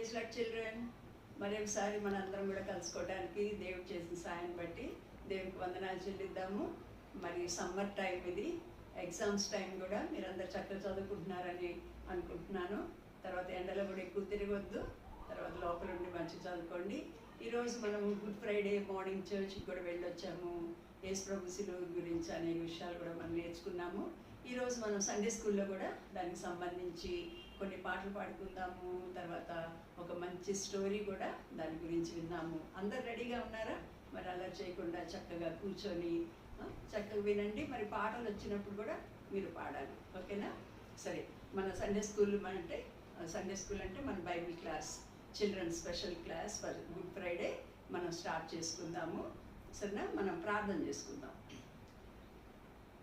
Praise lord children. మరొకసారి మనందరం కూడా కలుసుకోవడానికి దేవుడు చేసిన సాయం బట్టి దేవునికి వందనాలు చెల్లిద్దాము. మరి సమ్మర్ టైం, ఇది ఎగ్జామ్స్ టైం కూడా మీరందరూ చక్కగా చదువుకుంటున్నారని అనుకుంటున్నాను. తర్వాత ఎండలో కూడా ఎక్కువ తిరగొద్దు, తర్వాత లోపల ఉండి మంచిగా చదువుకోండి. ఈరోజు మనం గుడ్ ఫ్రైడే మార్నింగ్ చర్చ్కి కూడా వెళ్ళొచ్చాము. యేసు ప్రభు శిలువ గురించి అనేక విషయాలు కూడా మనం నేర్చుకున్నాము. ఈరోజు మనం సండే స్కూల్లో కూడా దానికి సంబంధించి కొన్ని పాటలు పాడుకుందాము. తర్వాత ఒక మంచి స్టోరీ కూడా దాని గురించి విన్నాము. అందరు రెడీగా ఉన్నారా? మరి అలా చేయకుండా చక్కగా కూర్చొని చక్కగా వినండి. మరి పాటలు వచ్చినప్పుడు కూడా మీరు పాడాలి, ఓకేనా? సరే, మన సండే స్కూల్ అంటే మన Bible class, children special class for good Friday మనం స్టార్ట్ చేసుకుందాము. సరేనా? మనం ప్రార్థన చేసుకుందాం.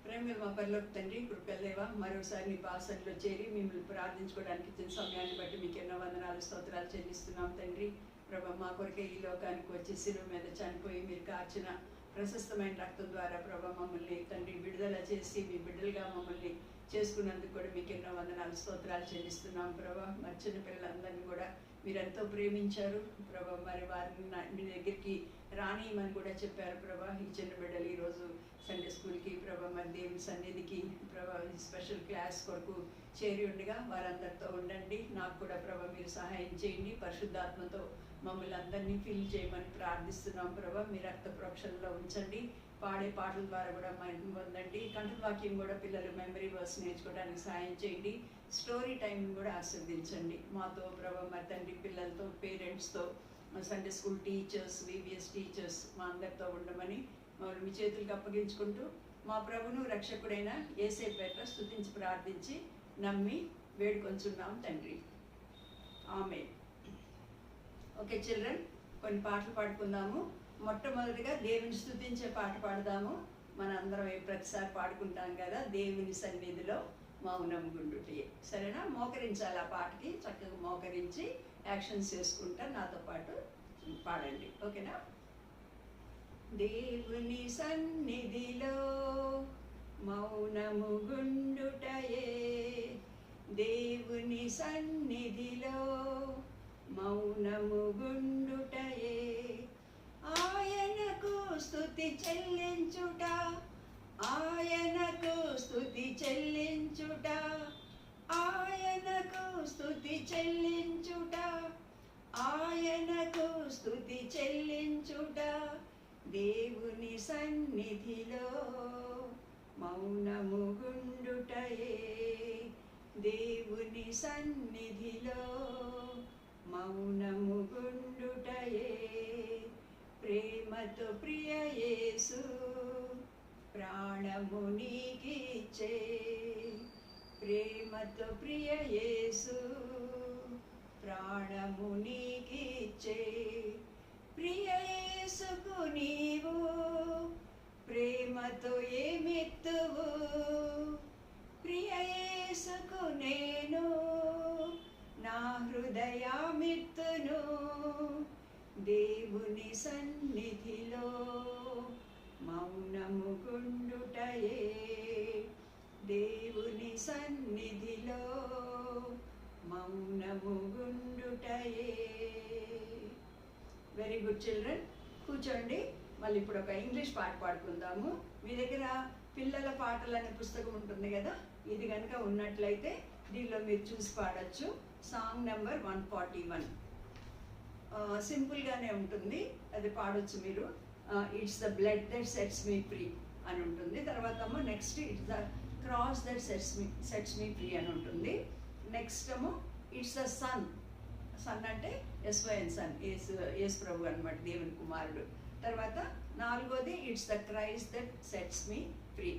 ప్రేమ మా పరలోక తండ్రి, కృపదేవ, మరోసారి నీ పాసనలో చేరి మిమ్మల్ని ప్రార్థించుకోవడానికి ఇచ్చిన సమయాన్ని బట్టి మీకు ఎన్నో వందనాలు, స్తోత్రాలు చెల్లిస్తున్నాం తండ్రి. ప్రభా, మా కొరకే ఈ లోకానికి వచ్చి శిలువ మీద చనిపోయి మీరు కార్చిన ప్రశస్తమైన రక్తం ద్వారా ప్రభా మమ్మల్ని తండ్రి విడుదల చేసి మీ బిడ్డలుగా మమ్మల్ని చేసుకున్నందుకు కూడా మీకు ఎన్నో వందనాలు, స్తోత్రాలు చెల్లిస్తున్నాం ప్రభా. మరి చిన్న పిల్లలందరినీ కూడా మీరు ఎంతో ప్రేమించారు ప్రభా. మరి వారిని మీ దగ్గరికి రానియమని కూడా చెప్పారు ప్రభా. ఈ చిన్న బిడ్డలు ఈరోజు సండే స్కూల్కి ప్రభా, మరి దేవుని సన్నిధికి ప్రభా స్పెషల్ క్లాస్ కొరకు చేరి ఉండగా వారందరితో ఉండండి. నాకు కూడా ప్రభా మీరు సహాయం చేయండి. పరిశుద్ధాత్మతో మమ్మల్ని అందరినీ ఫిల్ చేయమని ప్రార్థిస్తున్నాం ప్రభా. మీ రక్త ప్రోక్షణలో ఉంచండి. పాడే పాటల ద్వారా కూడా మనం పొందండి. కంఠవాక్యం కూడా పిల్లలు మెమరీ వర్స్ నేర్చుకోవడానికి సహాయం చేయండి. స్టోరీ టైం కూడా ఆస్వాదించండి మాతో ప్రభా. మరి తండ్రి పిల్లలతో, పేరెంట్స్తో, Sunday school teachers, VBS teachers మా అందరితో ఉండమని మమ్మల్ని మీ చేతులకు అప్పగించుకుంటూ మా ప్రభును రక్షకుడైన యేసయ్య పేరిట స్తుతించి ప్రార్థించి నమ్మి వేడుకొంచున్నాం తండ్రి, ఆమేన్. ఓకే చిల్డ్రన్, కొన్ని పాటలు పాడుకుందాము. మొట్టమొదటిగా దేవుని స్తుతించే పాట పాడదాము. మన అందరం ప్రతిసారి పాడుకుంటాం కదా, దేవుని సన్నిధిలో మౌనం గుండుటే. సరేనా? మోకరించాలి, ఆ పాటకి చక్కగా మోకరించి యాక్షన్స్ చేసుకుంటా నాతో పాటు పాడండి, ఓకేనా? దేవుని సన్నిధిలో మౌనము గుండుటయే, దేవుని సన్నిధిలో మౌనము గుండుటయే, ఆయనకు స్తుతి చెల్లించుట, ఆయనకు స్తుతి చెల్లించుట, ఆయనకు స్తుతి చెల్లించుట, ఆయనకు స్తుతి చెల్లించుట, దేవుని సన్నిధిలో మౌనము గుండుటయే, దేవుని సన్నిధిలో మౌనము గుండుటయే. ప్రేమతో ప్రియ యేసు ప్రాణము నీకిచ్చే, ప్రేమతో ప్రియ యేసు ప్రాణము నీకిచ్చే, ప్రియ యేసుకు నీవు ప్రేమతో ఏమిత్తువు, ప్రియ యేసుకు నేను నా హృదయమిత్తును, దేవుని సన్నిధిలో మౌనము గుండుటయే, దేవుని సన్నిధిలో మౌనము గుండుటయే. వెరీ గుడ్ చిల్డ్రన్, కూర్చోండి. మళ్ళీ ఇప్పుడు ఒక ఇంగ్లీష్ పాట పాడుకుందాము. మీ దగ్గర పిల్లల పాటలు అనే పుస్తకం ఉంటుంది కదా, ఇది కనుక ఉన్నట్లయితే దీనిలో మీరు చూసి పాడచ్చు. సాంగ్ నెంబర్ 141 సింపుల్గానే ఉంటుంది, అది పాడొచ్చు మీరు. It's the blood that sets me free అని ఉంటుంది. తర్వాత ఏమో next it's the cross that sets me free అని ఉంటుంది. నెక్స్ట్ ఏమో ఇట్స్ ద సన్, సన్ అంటే ఎస్వైఎన్ సన్, యేసు ప్రభు అనమాట, దేవుని కుమారుడు. తర్వాత నాలుగోది it's the Christ that sets me free.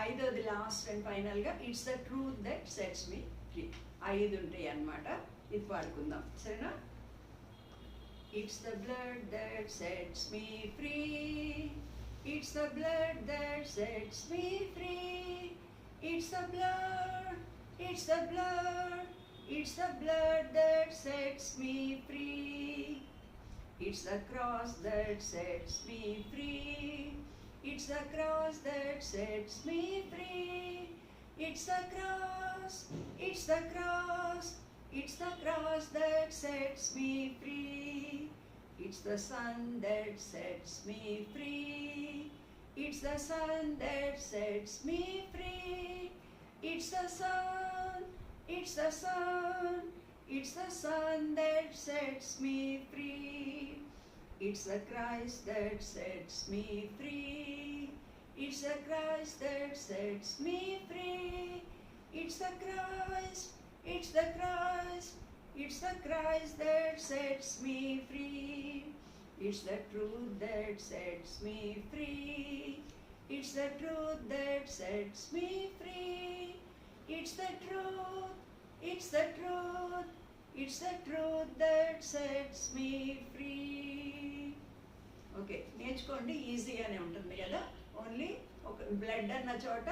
ఐదోది లాస్ట్ అండ్ ఫైనల్గా it's the truth that sets me free. 5 ఉంటాయి అన్నమాట. ఇది పాడుకుందాం, సరేనా? It's the blood that sets me free, it's the blood that sets me free, it's the blood, it's the blood, it's the blood that sets me free, it's the cross that sets me free, it's the cross that sets me free, it's the cross, it's the cross, It's the cross that sets me free. It's the sun that sets me free. It's the sun that sets me free. It's the sun, it's the sun, it's the sun that sets me free. It's the Christ that sets me free. It's the Christ that sets me free. It's the Christ, it's the Christ, it's the Christ that sets me free. It's the truth that sets me free. It's the truth that sets me free. It's the truth, it's the truth, it's the truth that sets me free. Okay, నేర్చుకోండి, ఈజీగానే ఉంటుంది కదా. Only ఒక blood అన్న చోట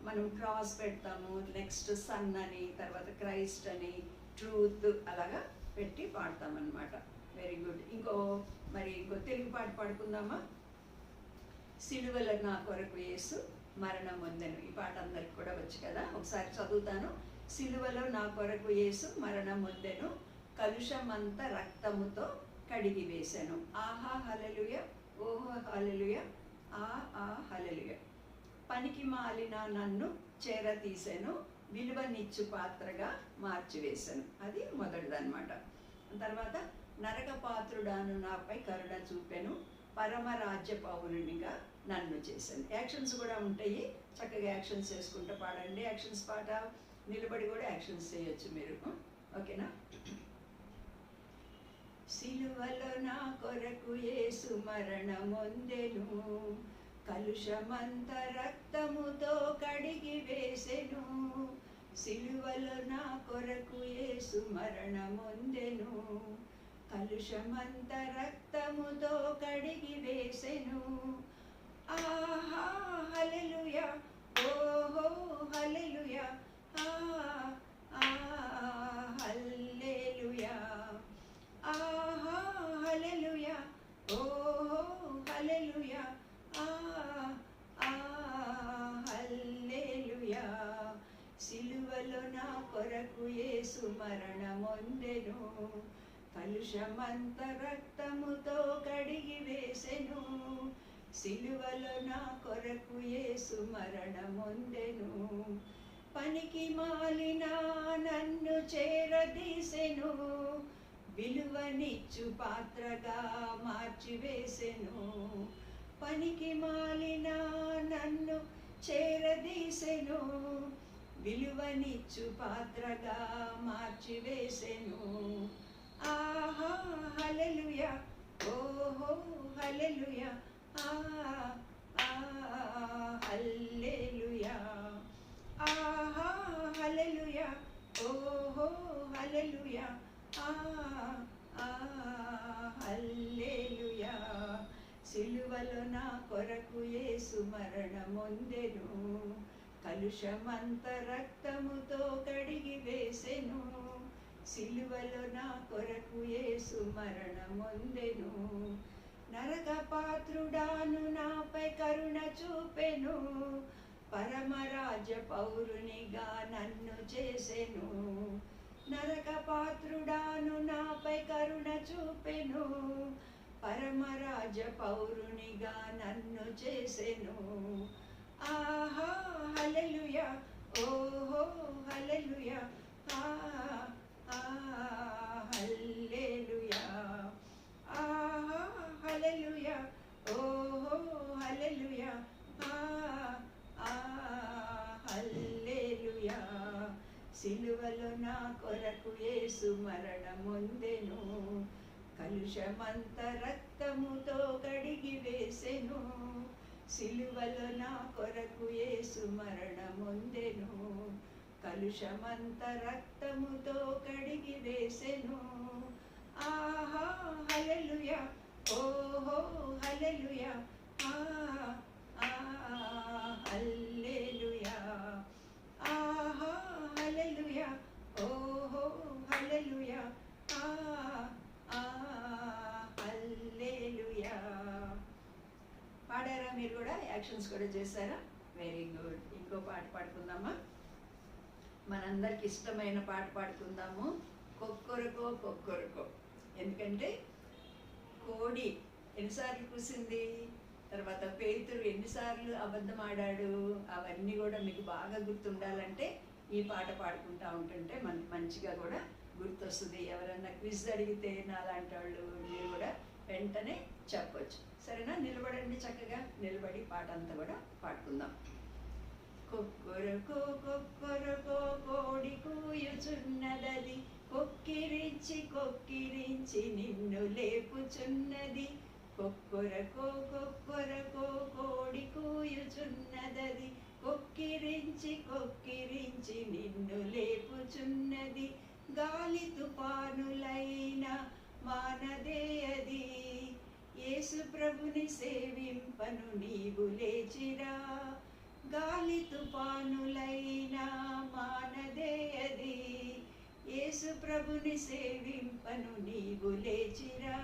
మనం cross పెడతాము, next sun అని, తర్వాత క్రైస్ట్ అని, ట్రూత్ అలాగా పెట్టి పాడతామన్నమాట. Very good. ఇంకో తెలుగు పాట పాడుకుందామా? సిలువలో నా కొరకు యేసు మరణం పొందెను. ఈ పాట అందరికి కూడా వచ్చు కదా, ఒకసారి చదువుతాను. సిలువలో నా కొరకు యేసు మరణం పొందెను, కలుషమంతా రక్తముతో కడిగి వేశాను. ఆహా హల్లెలూయా, ఓహో హల్లెలూయా, ఆ హల్లెలూయా. పనికి మాలిన నన్ను చేరతీశాను, విలువనిచ్చు పాత్రగా మార్చివేశాను. అది మొదటిదన్నమాట. తర్వాత నరక పాత్రుడాను నాపై కరుణ చూపెను, పరమరాజ్య పౌరునిగా నన్ను చేశాను. యాక్షన్స్ కూడా ఉంటాయి, చక్కగా యాక్షన్స్ చేసుకుంటూ పాడండి. యాక్షన్స్ పాట నిలబడి కూడా యాక్షన్స్ చేయొచ్చు మీరు. ఓకేనా? సిలువలో నా కొరకు యేసు మరణమొందెను, కలుషమంత రక్తముతో కడిగి వేసెను. సిలువలో నా కొరకు యేసు మరణమొందెను, కలుషమంత రక్తముతో కడిగి వేసెను. ఆహా హల్లెలూయా, ఓహో హల్లెలూయా, హల్లెలూయా. ఆహా హల్లెలూయా, ఓహో హల్లెలూయా, హల్లెలూయా. సిలువలో నా కొరకు యేసు మరణమొందెను, కలుషమంత రక్తముతో కడిగి వేసెను. సిలువలో నా కొరకు యేసు మరణమొందెను, పనికి మాలిన నన్ను చేరదీసెను, విలువనిచ్చు పాత్రగా మార్చివేసెను. పనికి మాలిన నన్ను చేరదీసెను, విలువనిచ్చు పాత్రగా మార్చివేసెను. ఆహా హల్లెలూయా, ఓహో హల్లెలూయా, హల్లెలూయా. ఆహా హల్లెలూయా, ఓహో హల్లెలూయా, హల్లెలూయా. సిలువలో నా కొరకు యేసు మరణమొందెను, కలుషమంత రక్తముతో కడిగి వేసెను. సిలువలో నా కొరకు యేసు మరణమొందెను, నరక పాత్రుడాను నాపై కరుణ చూపెను, పరమరాజ్య పౌరునిగా నన్ను చేసెను. నరక పాత్రుడాను నాపై కరుణ చూపెను, పరమరాజ్య పౌరునిగా నన్ను చేసెను. ఆహా హల్లెలూయా, ఓహో హల్లెలూయా, హల్లెలూయా. ఆహా హల్లెలూయా, ఓహో హల్లెలూయా, హల్లెలూయా. సిలువలో నా కొరకు యేసు మరణమొందెను, కలుషమంత రక్తముతో కడిగి వేసెను. సిలువలో నా కొరకు యేసు మరణమొందెను, కలుషమంత రక్తముతో కడిగి వేసెను. ఆహా హల్లెలూయా, ఓహో హల్లెలూయా, హల్లెలూయా. ఆహా హల్లెలూయా, ఓహో హల్లెలూయా, హల్లెలూయా. పాడారా మీరు కూడా? యాక్షన్స్ కూడా చేశారా? Very good. ఇంకో పాట పాడుకుందామా? మనందరికి ఇష్టమైన పాట పాడుకుందాము. కొక్కొరకో కొక్కొరకో. ఎందుకంటే కోడి ఎన్నిసార్లు కూసింది, తర్వాత పేతురు ఎన్నిసార్లు అబద్ధం ఆడాడు, అవన్నీ కూడా మీకు బాగా గుర్తుండాలంటే ఈ పాట పాడుకుంటూ ఉంటుంటే మంచిగా కూడా గుర్తొస్తుంది. ఎవరన్నా క్విజ్ అడిగితే నాలాంటి వాళ్ళు మీరు కూడా వెంటనే చెప్పొచ్చు. సరేనా? నిలబడండి, చక్కగా నిలబడి పాట అంతా కూడా పాడుకుందాం. కొక్కొరకో కొక్కొరకో కోడి కూయుచున్నదది, కొక్కిరించి కొక్కిరించి నిన్ను లేపుచున్నది. కొక్కొరకో కొక్కొరకో కోడి కూయుచున్నదది, కొక్కిరించి కొక్కిరించి నిన్ను లేపుచున్నది. గాలి తుఫానులైన మానదే అది, యేసు ప్రభుని సేవింపను నీవు లేచిరా. గాలి తుఫానులైనా మానదే అది, యేసు ప్రభుని సేవింపను నీవు లేచిరా.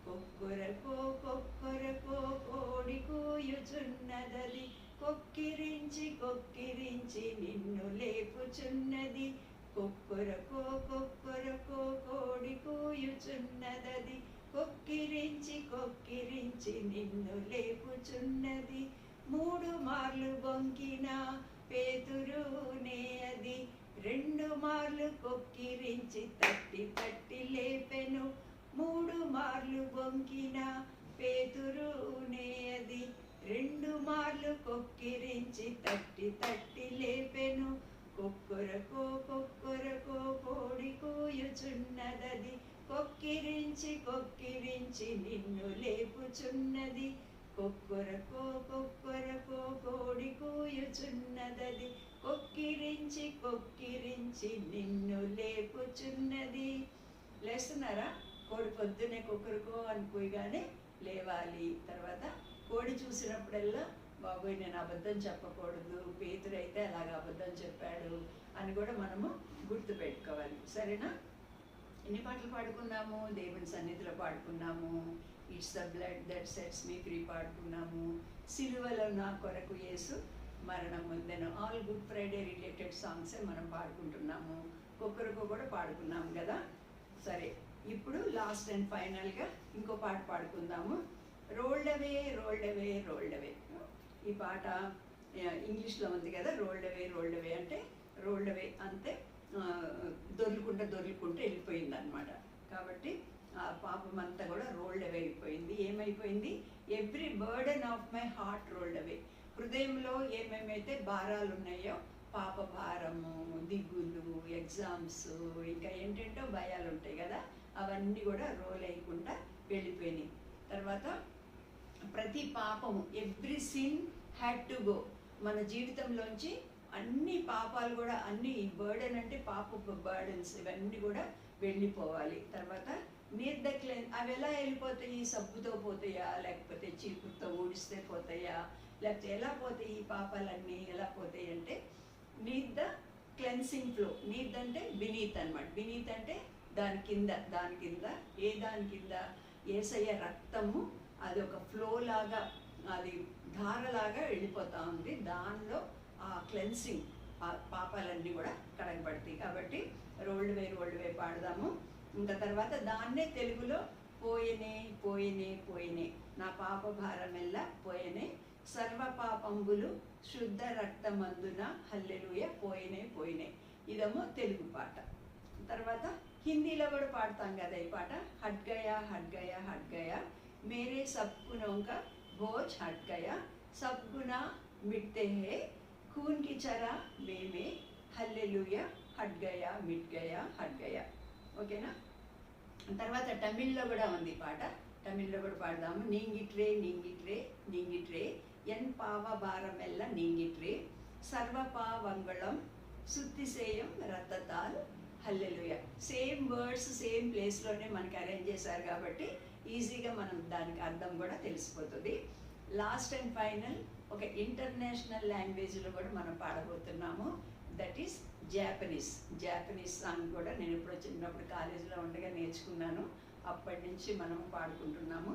కొక్కొరకో కొక్కొరకో కోడి కూయుచున్నదది, కొక్కిరించి కొక్కిరించి నిన్ను లేపుచున్నది. కొక్కొరకో కొక్కొరకో కోడి కూయుచున్నదది, కొక్కిరించి కొక్కిరించి నిన్ను లేపుచున్నది. 3 మార్లు బొంకిన పేతురునే అది, 2 మార్లు కొక్కిరించి తట్టి తట్టి లేపెను. 3 మార్లు బొంకిన పేతురునే అది, 2 మార్లు కొక్కిరించి తట్టి తట్టి లేపెను. కొక్కొరకో కొక్కొరకో కోడి కూయుచున్నదది, కొక్కిరించి కొక్కిరించి నిన్ను లేపుచున్నది. కొక్కొరకో కొక్కొరకో కోడి కూయుచున్నదది, కొక్కిరించి కొక్కిరించి నిన్ను లేపుచున్నది. లేస్తున్నారా? కోడి పొద్దునే కొక్కొరకో అని పోయిగానే లేవాలి. తర్వాత కోడి చూసినప్పుడల్లా బాబోయ్ నేను అబద్ధం చెప్పకూడదు, పేతురైతే అలాగ అబద్ధం చెప్పాడు అని కూడా మనము గుర్తుపెట్టుకోవాలి. సరేనా? ఎన్ని పాటలు పాడుకున్నాము? దేవుని సన్నిధిలో పాడుకున్నాము. It's the blood that sets me free పాడుకున్నాము. సిలువలో నా కొరకు యేసు మరణం పొందెను. ఆల్ గుడ్ ఫ్రైడే రిలేటెడ్ సాంగ్సే మనం పాడుకుంటున్నాము. కొక్కొరకో కూడా పాడుకున్నాము కదా. సరే, ఇప్పుడు లాస్ట్ అండ్ ఫైనల్గా ఇంకో పాట పాడుకుందాము. రోల్డ్ అవే రోల్డ్ అవే రోల్డ్ అవే. ఈ పాట ఇంగ్లీష్లో ఉంది కదా. రోల్డ్ అవే అంటే రోల్డ్ అవే అంతే, దొర్లుకుంటూ దొర్లుకుంటూ వెళ్ళిపోయింది అనమాట. కాబట్టి ఆ పాపం అంతా కూడా రోల్డ్ అవే అయిపోయింది. ఏమైపోయింది? Every burden of my heart rolled away. హృదయంలో ఏమేమైతే భారాలు ఉన్నాయో, పాప భారము, దిగులు, ఎగ్జామ్స్, ఇంకా ఏంటంటో భయాలు ఉంటాయి కదా, అవన్నీ కూడా రోల్ అయ్యకుండా వెళ్ళిపోయినాయి. తర్వాత ప్రతి పాపము, every sin had to go. మన జీవితంలోంచి అన్ని పాపాలు కూడా, అన్ని బర్డెన్ అంటే పాప బర్డెన్స్, ఇవన్నీ కూడా వెళ్ళిపోవాలి. తర్వాత అవి ఎలా వెళ్ళిపోతాయి? సబ్బుతో పోతాయా, లేకపోతే చీపురుతో ఊడిస్తే పోతాయా, లేకపోతే ఎలా పోతాయి? ఈ పాపాలన్నీ ఎలా పోతాయి అంటే need the cleansing flow. Need అంటే బినీత్ అనమాట. బినీత్ అంటే దాని కింద ఏ దాని కింద యేసయ్య రక్తము అది ఒక ఫ్లో లాగా, అది ధారలాగా వెళ్ళిపోతూ ఉంది. దానిలో ఆ క్లెన్సింగ్, ఆ పాపాలన్నీ కూడా కడగబడతాయి. కాబట్టి రోల్డ్ వే పాడదాము. ఇంకా తర్వాత దాన్నే తెలుగులో పోయనే పోయనే పోయనే, నా పాప భారమెల్లా పోయనే, సర్వ పాపంబులు శుద్ధ రక్తమందున హల్లెలూయ పోయనే పోయనే. ఇదేమో తెలుగు పాట. తర్వాత హిందీలో కూడా పాడతాం కదా ఈ పాట. హట్ గయా హట్ గయా హట్ గయా, మేరే సబ్ గునోं का बोझ हट गया, सब गुना मिटते हैं खून की चरा में హల్లెలూయా హట్ గయా మిట్ గయా హట్ గయా. ఓకేనా? తర్వాత తమిళ్లో కూడా ఉంది పాట. తమిళ్లో కూడా పాడదాము. నీంగిట్రే నీంగిట్రే నీంగిట్రే ఎన్ పావ భారమెల్ల నీంగిట్రే, సర్వ పావంగళం సుత్తిసేయం రత్తతాల్ హల్లెలూయా. సేమ్ వర్డ్స్ సేమ్ ప్లేస్లోనే మనకి అరేంజ్ చేశారు కాబట్టి ఈజీగా మనం దానికి అర్థం కూడా తెలిసిపోతుంది. లాస్ట్ అండ్ ఫైనల్ ఒక ఇంటర్నేషనల్ లాంగ్వేజ్లో కూడా మనం పాడబోతున్నాము. దట్ ఈస్ జాపనీస్ సాంగ్ కూడా నేను ఇప్పుడు చిన్నప్పుడు కాలేజీలో ఉండగా నేర్చుకున్నాను. అప్పటి నుంచి మనం పాడుకుంటున్నాము.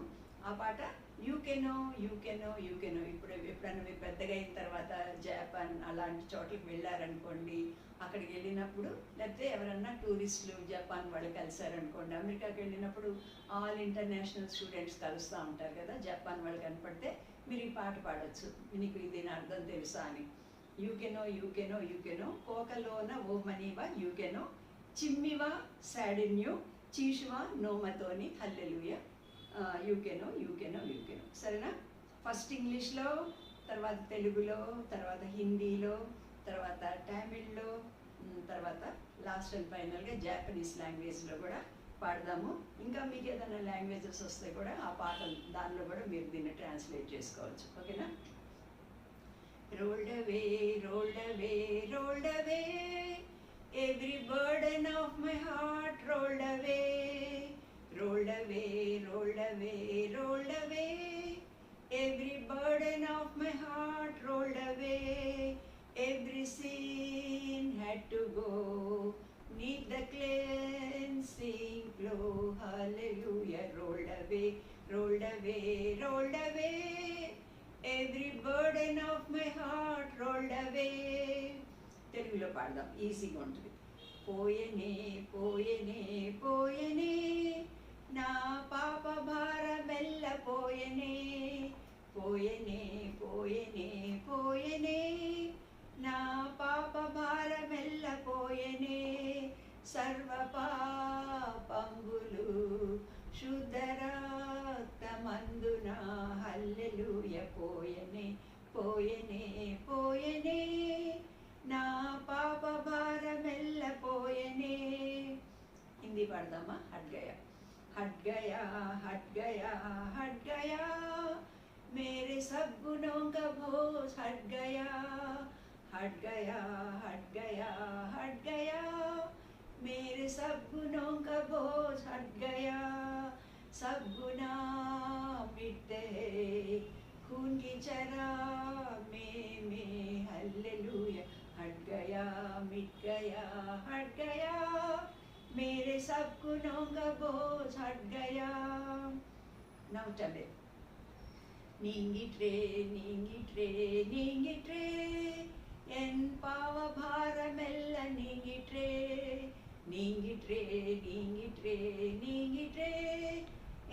ఆ పాట యూ కెనో యూ కెనో యూ కెనో. ఇప్పుడు ఎప్పుడన్నా మీరు పెద్దగా అయిన తర్వాత జపాన్ అలాంటి చోట్లకి వెళ్ళారనుకోండి, అక్కడికి వెళ్ళినప్పుడు లేకపోతే ఎవరన్నా టూరిస్టులు జపాన్ వాళ్ళు కలిశారనుకోండి, అమెరికాకి వెళ్ళినప్పుడు ఆల్ ఇంటర్నేషనల్ స్టూడెంట్స్ కలుస్తూ ఉంటారు కదా, జపాన్ వాళ్ళు కనపడితే మీరు ఈ పాట పాడొచ్చు. మీకు దీని అర్థం తెలుసా అని. యూ కెనో యూ కెనో యూ కెనో కోకలోన ఓ మనీవా యూ కెనో చిమ్మివా సాడిన్యూ చీషువా నోమతోని హల్లెలూయా యూ కెనో యూ కెనో యూ కెనో. సరేనా? ఫస్ట్ ఇంగ్లీష్లో, తర్వాత తెలుగులో, తర్వాత హిందీలో, తర్వాత తమిళ్లో, తర్వాత లాస్ట్ అండ్ ఫైనల్గా జాపనీస్ లాంగ్వేజ్లో కూడా పాడదాము. ఇంకా మీకు ఏదైనా లాంగ్వేజెస్ వస్తే కూడా ఆ పాట దానిలో కూడా మీరు దీన్ని ట్రాన్స్లేట్ చేసుకోవచ్చు. ఓకేనా? Rolled away, rolled away, rolled away, every burden of my heart rolled away, rolled away, rolled away, rolled away, every burden of my heart rolled away, every sin had to go, need the cleansing flow, hallelujah, rolled away, rolled away, rolled away, every burden of my heart rolled away. తెలుగులో పాడదాం, ఈజీగా ఉంటుంది. పోయనే పోయనే పోయనే నా పాప భారమెల్ల పోయనే, పోయనే పోయనే పోయనే నా పాప భారమెల్ల పోయనే, సర్వ పాపంబులు శుద్ధరక్తమందున హల్లెలూయ పోయనే పోయనే పోయనే నా పాప భారమెల్ల పోయనే. హిందీ పాడదామా? హట్ గయా हट गया हट गया हट गया मेरे सब गुनों का बोझ हट गया हट गया हट गया हट गया मेरे सब गुनों का बोझ हट गया, सब गुनाह मिटते हैं खून की चराग में हल्लेलुया, हट गया मिट गया हट गया मेरे सब गुनों का बोझ हट गया. Now tell it. நீங்கிற்றே நீங்கிற்றே நீங்கிற்றே என் பாவ பாரமெல்ல நீங்கிற்றே, நீங்கிற்றே நீங்கிற்றே நீங்கிற்றே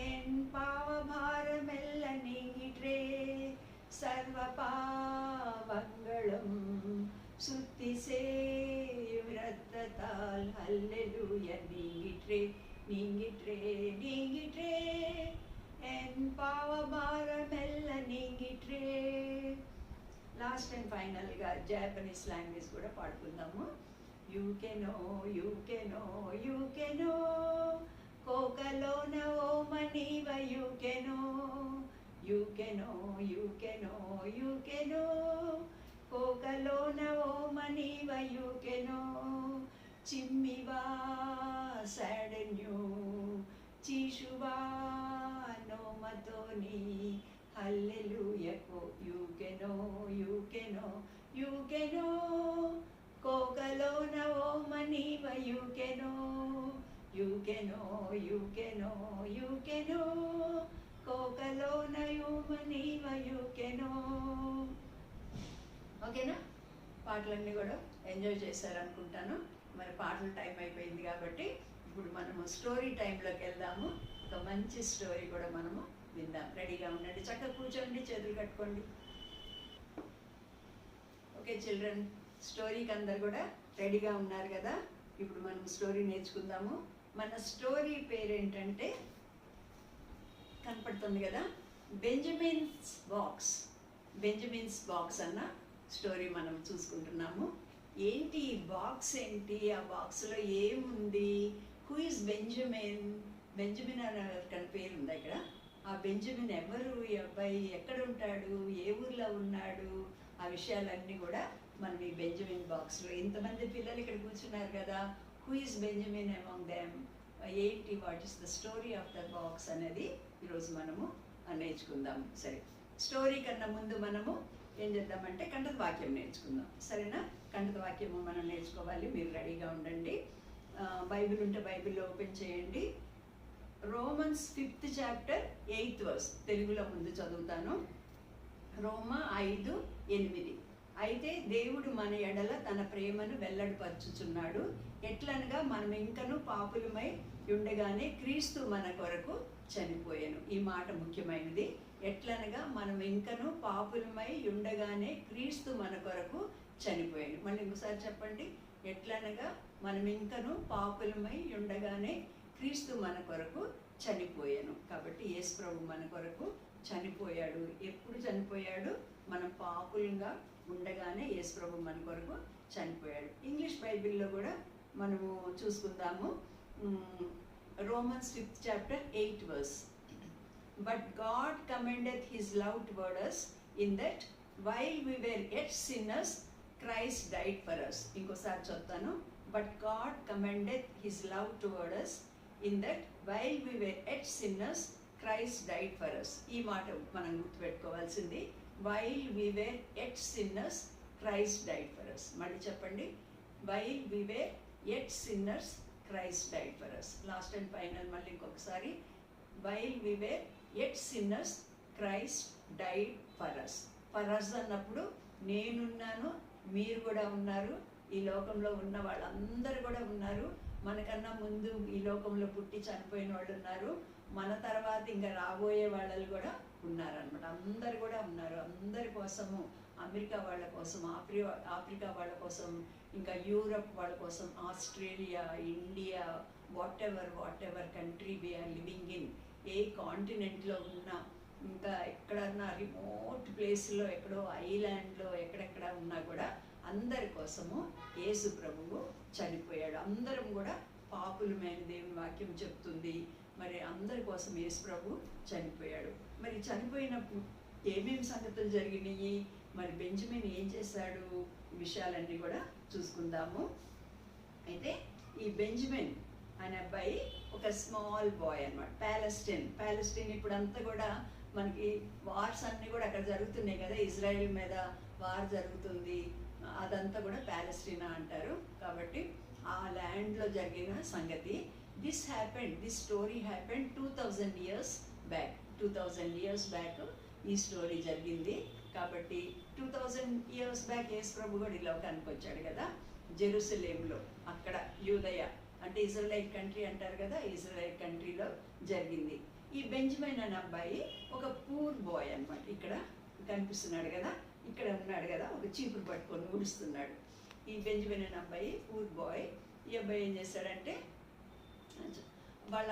என் பாவ பாரமெல்ல நீங்கிற்றே, சர்வ பாவங்களும் சுத்தி செய்யும் இரத்தத்தால் ஹல்லேலூயா நீங்கிற்றே நீங்கிற்றே நீங்கிற்றே என் பாவ பாரமெல்ல நீங்கிற்றே. లాస్ట్ అండ్ ఫైనల్గా జాపనీస్ లాంగ్వేజ్ కూడా పాడుకుందాము. యూ కెనో యూ కెనో యూ కెనో కోకలోన ఓ మనీవ యూ కెనో, యూ కెనో యూ కెనో యూ కెనో కోకలోన ఓ మనీవ యూ కెనో, చిమ్మివా సాడన్యూ చీషువా నోమతోని హల్లెలూయా యూ కెనో యూ కెనో యూ కెనో కోకలోన ఓ మనీవ యూ కెనో, యూ కెనో యూ కెనో యూ కెనో కోకలోన యూ మనీవ యూ కెనో. ఓకేనా? పాటలన్నీ కూడా ఎంజాయ్ చేశారనుకుంటాను. మరి పాటల టైం అయిపోయింది కాబట్టి ఇప్పుడు మనము స్టోరీ టైంలోకి వెళ్దాము. ఒక మంచి స్టోరీ కూడా మనము విందాం. రెడీగా ఉండండి, చక్కగా కూర్చోండి, చేతులు కట్టుకోండి. ఓకే చిల్డ్రన్, స్టోరీకి అందరు కూడా రెడీగా ఉన్నారు కదా? ఇప్పుడు మనం స్టోరీ నేర్చుకుందాము. మన స్టోరీ పేరేంటంటే కనపడుతుంది కదా, బెంజమిన్స్ బాక్స్. బెంజమిన్స్ బాక్స్ అన్న స్టోరీ మనం చూసుకుంటున్నాము. ఏంటి ఈ బాక్స్ ఏంటి, ఆ బాక్స్లో ఏముంది, హూ ఇస్ బెంజమిన్, బెంజమిన్ అనే పేరు ఉంది ఇక్కడ. ఆ బెంజమిన్ ఎవరు, ఈ అబ్బాయి ఎక్కడ ఉంటాడు, ఏ ఊర్లో ఉన్నాడు, ఆ విషయాలన్నీ కూడా మనం ఈ బెంజమిన్ బాక్స్లో, ఇంతమంది పిల్లలు ఇక్కడ కూర్చున్నారు కదా, who is Benjamin among them, ఏంటి, what is the story of the box అనేది ఈరోజు మనము నేర్చుకుందాం. సరే, స్టోరీ కన్నా ముందు మనము ఏం చేద్దామంటే కంఠత వాక్యం నేర్చుకుందాం. సరేనా? కంఠత వాక్యము మనం నేర్చుకోవాలి. మీరు రెడీగా ఉండండి. బైబిల్ ఉంటే బైబిల్లో ఓపెన్ చేయండి. Romans 5th chapter 8th verse, తెలుగులో ముందు చదువుతాను. రోమా 5:8. అయితే దేవుడు మన ఎడల తన ప్రేమను వెల్లడిపరచుచున్నాడు, ఎట్లనగా మనం ఇంకను పాపులమై ఉండగానే క్రీస్తు మన కొరకు చనిపోయాను. ఈ మాట ముఖ్యమైనది. ఎట్లనగా మనం ఇంకను పాపులమై ఉండగానే క్రీస్తు మన కొరకు చనిపోయాను. మళ్ళీ ఇంకోసారి చెప్పండి. ఎట్లనగా మనం ఇంకను పాపులమై ఉండగానే క్రీస్తు మన కొరకు చనిపోయాను. కాబట్టి యేసు ప్రభు మన కొరకు చనిపోయాడు. ఎప్పుడు చనిపోయాడు? మనం పాపులంగా ఉండగానే యేసు ప్రభు మన కొరకు చనిపోయాడు. ఇంగ్లీష్ బైబిల్లో కూడా మనము చూసుకుందాము. Romans 5th chapter 8th verse. But God commendeth his love toward us in that while we were yet sinners, Christ died for us. ఇంకోసారి చెప్తాను. But God commendeth his love toward us in that while we were yet sinners, Christ died for us. ఈ మాట మనం గుర్తుపెట్టుకోవాల్సింది. While we were yet sinners, Christ died for us. మళ్ళీ చెప్పండి. While we were yet sinners, Christ died for us. Last and final మళ్ళీ ఇంకొకసారి. While we were yet sinners, Christ died for us. For us అన్నప్పుడు నేనున్నాను, మీరు కూడా ఉన్నారు, ఈ లోకంలో ఉన్న వాళ్ళందరూ కూడా ఉన్నారు. మనకన్నా ముందు ఈ లోకంలో పుట్టి చనిపోయిన వాళ్ళు ఉన్నారు, మన తర్వాత ఇంకా రాబోయే వాళ్ళు కూడా ఉన్నారనమాట. అందరు కూడా ఉన్నారు. అందరి కోసము, అమెరికా వాళ్ళ కోసం, ఆఫ్రికా వాళ్ళ కోసం, ఇంకా యూరప్ వాళ్ళ కోసం, Australia, India, whatever country we are living in, ఏ కాంటినెంట్లో ఉన్నా, ఇంకా ఎక్కడన్నా రిమోట్ ప్లేస్లో, ఎక్కడో ఐలాండ్లో, ఎక్కడెక్కడ ఉన్నా కూడా అందరి కోసము యేసు ప్రభువు చనిపోయాడు. అందరం కూడా పాపులమైన దేవుని వాక్యం చెప్తుంది. మరి అందరి కోసం యేసు ప్రభు చనిపోయాడు. మరి చనిపోయినప్పుడు ఏమేమి సంగతులు జరిగినాయి, మరి బెంజమిన్ ఏం చేశాడు, విషయాలన్నీ కూడా చూసుకుందాము. అయితే ఈ బెంజమిన్ అనే అబ్బాయి ఒక స్మాల్ బాయ్ అన్నమాట. ప్యాలెస్టైన్ ఇప్పుడంతా కూడా మనకి వార్స్ అన్నీ కూడా అక్కడ జరుగుతున్నాయి కదా, ఇజ్రాయెల్ మీద వార్ జరుగుతుంది, అదంతా కూడా ప్యాలెస్టీనా అంటారు. కాబట్టి ఆ ల్యాండ్లో జరిగిన సంగతి. This story happened 2000 years back. 2000 years back ఈ స్టోరీ జరిగింది. కాబట్టి 2000 years బ్యాక్ యేసు ప్రభు కూడా ఈ లోకానికి వచ్చాడు కదా, జెరూసలేంలో, అక్కడ యూదయ అంటే ఇజ్రాయెల్ కంట్రీ అంటారు కదా, ఇజ్రాయెల్ కంట్రీలో జరిగింది. ఈ బెంజమిన్ అనే అబ్బాయి ఒక పూర్ బాయ్ అన్నమాట. ఇక్కడ కనిపిస్తున్నాడు కదా, ఇక్కడ ఉన్నాడు కదా, ఒక చీపురు పట్టుకొని ఊడుస్తున్నాడు. ఈ బెంజమిన్ అనే అబ్బాయి పూర్ బాయ్. ఈ అబ్బాయి ఏం చేశాడంటే, వాళ్ళ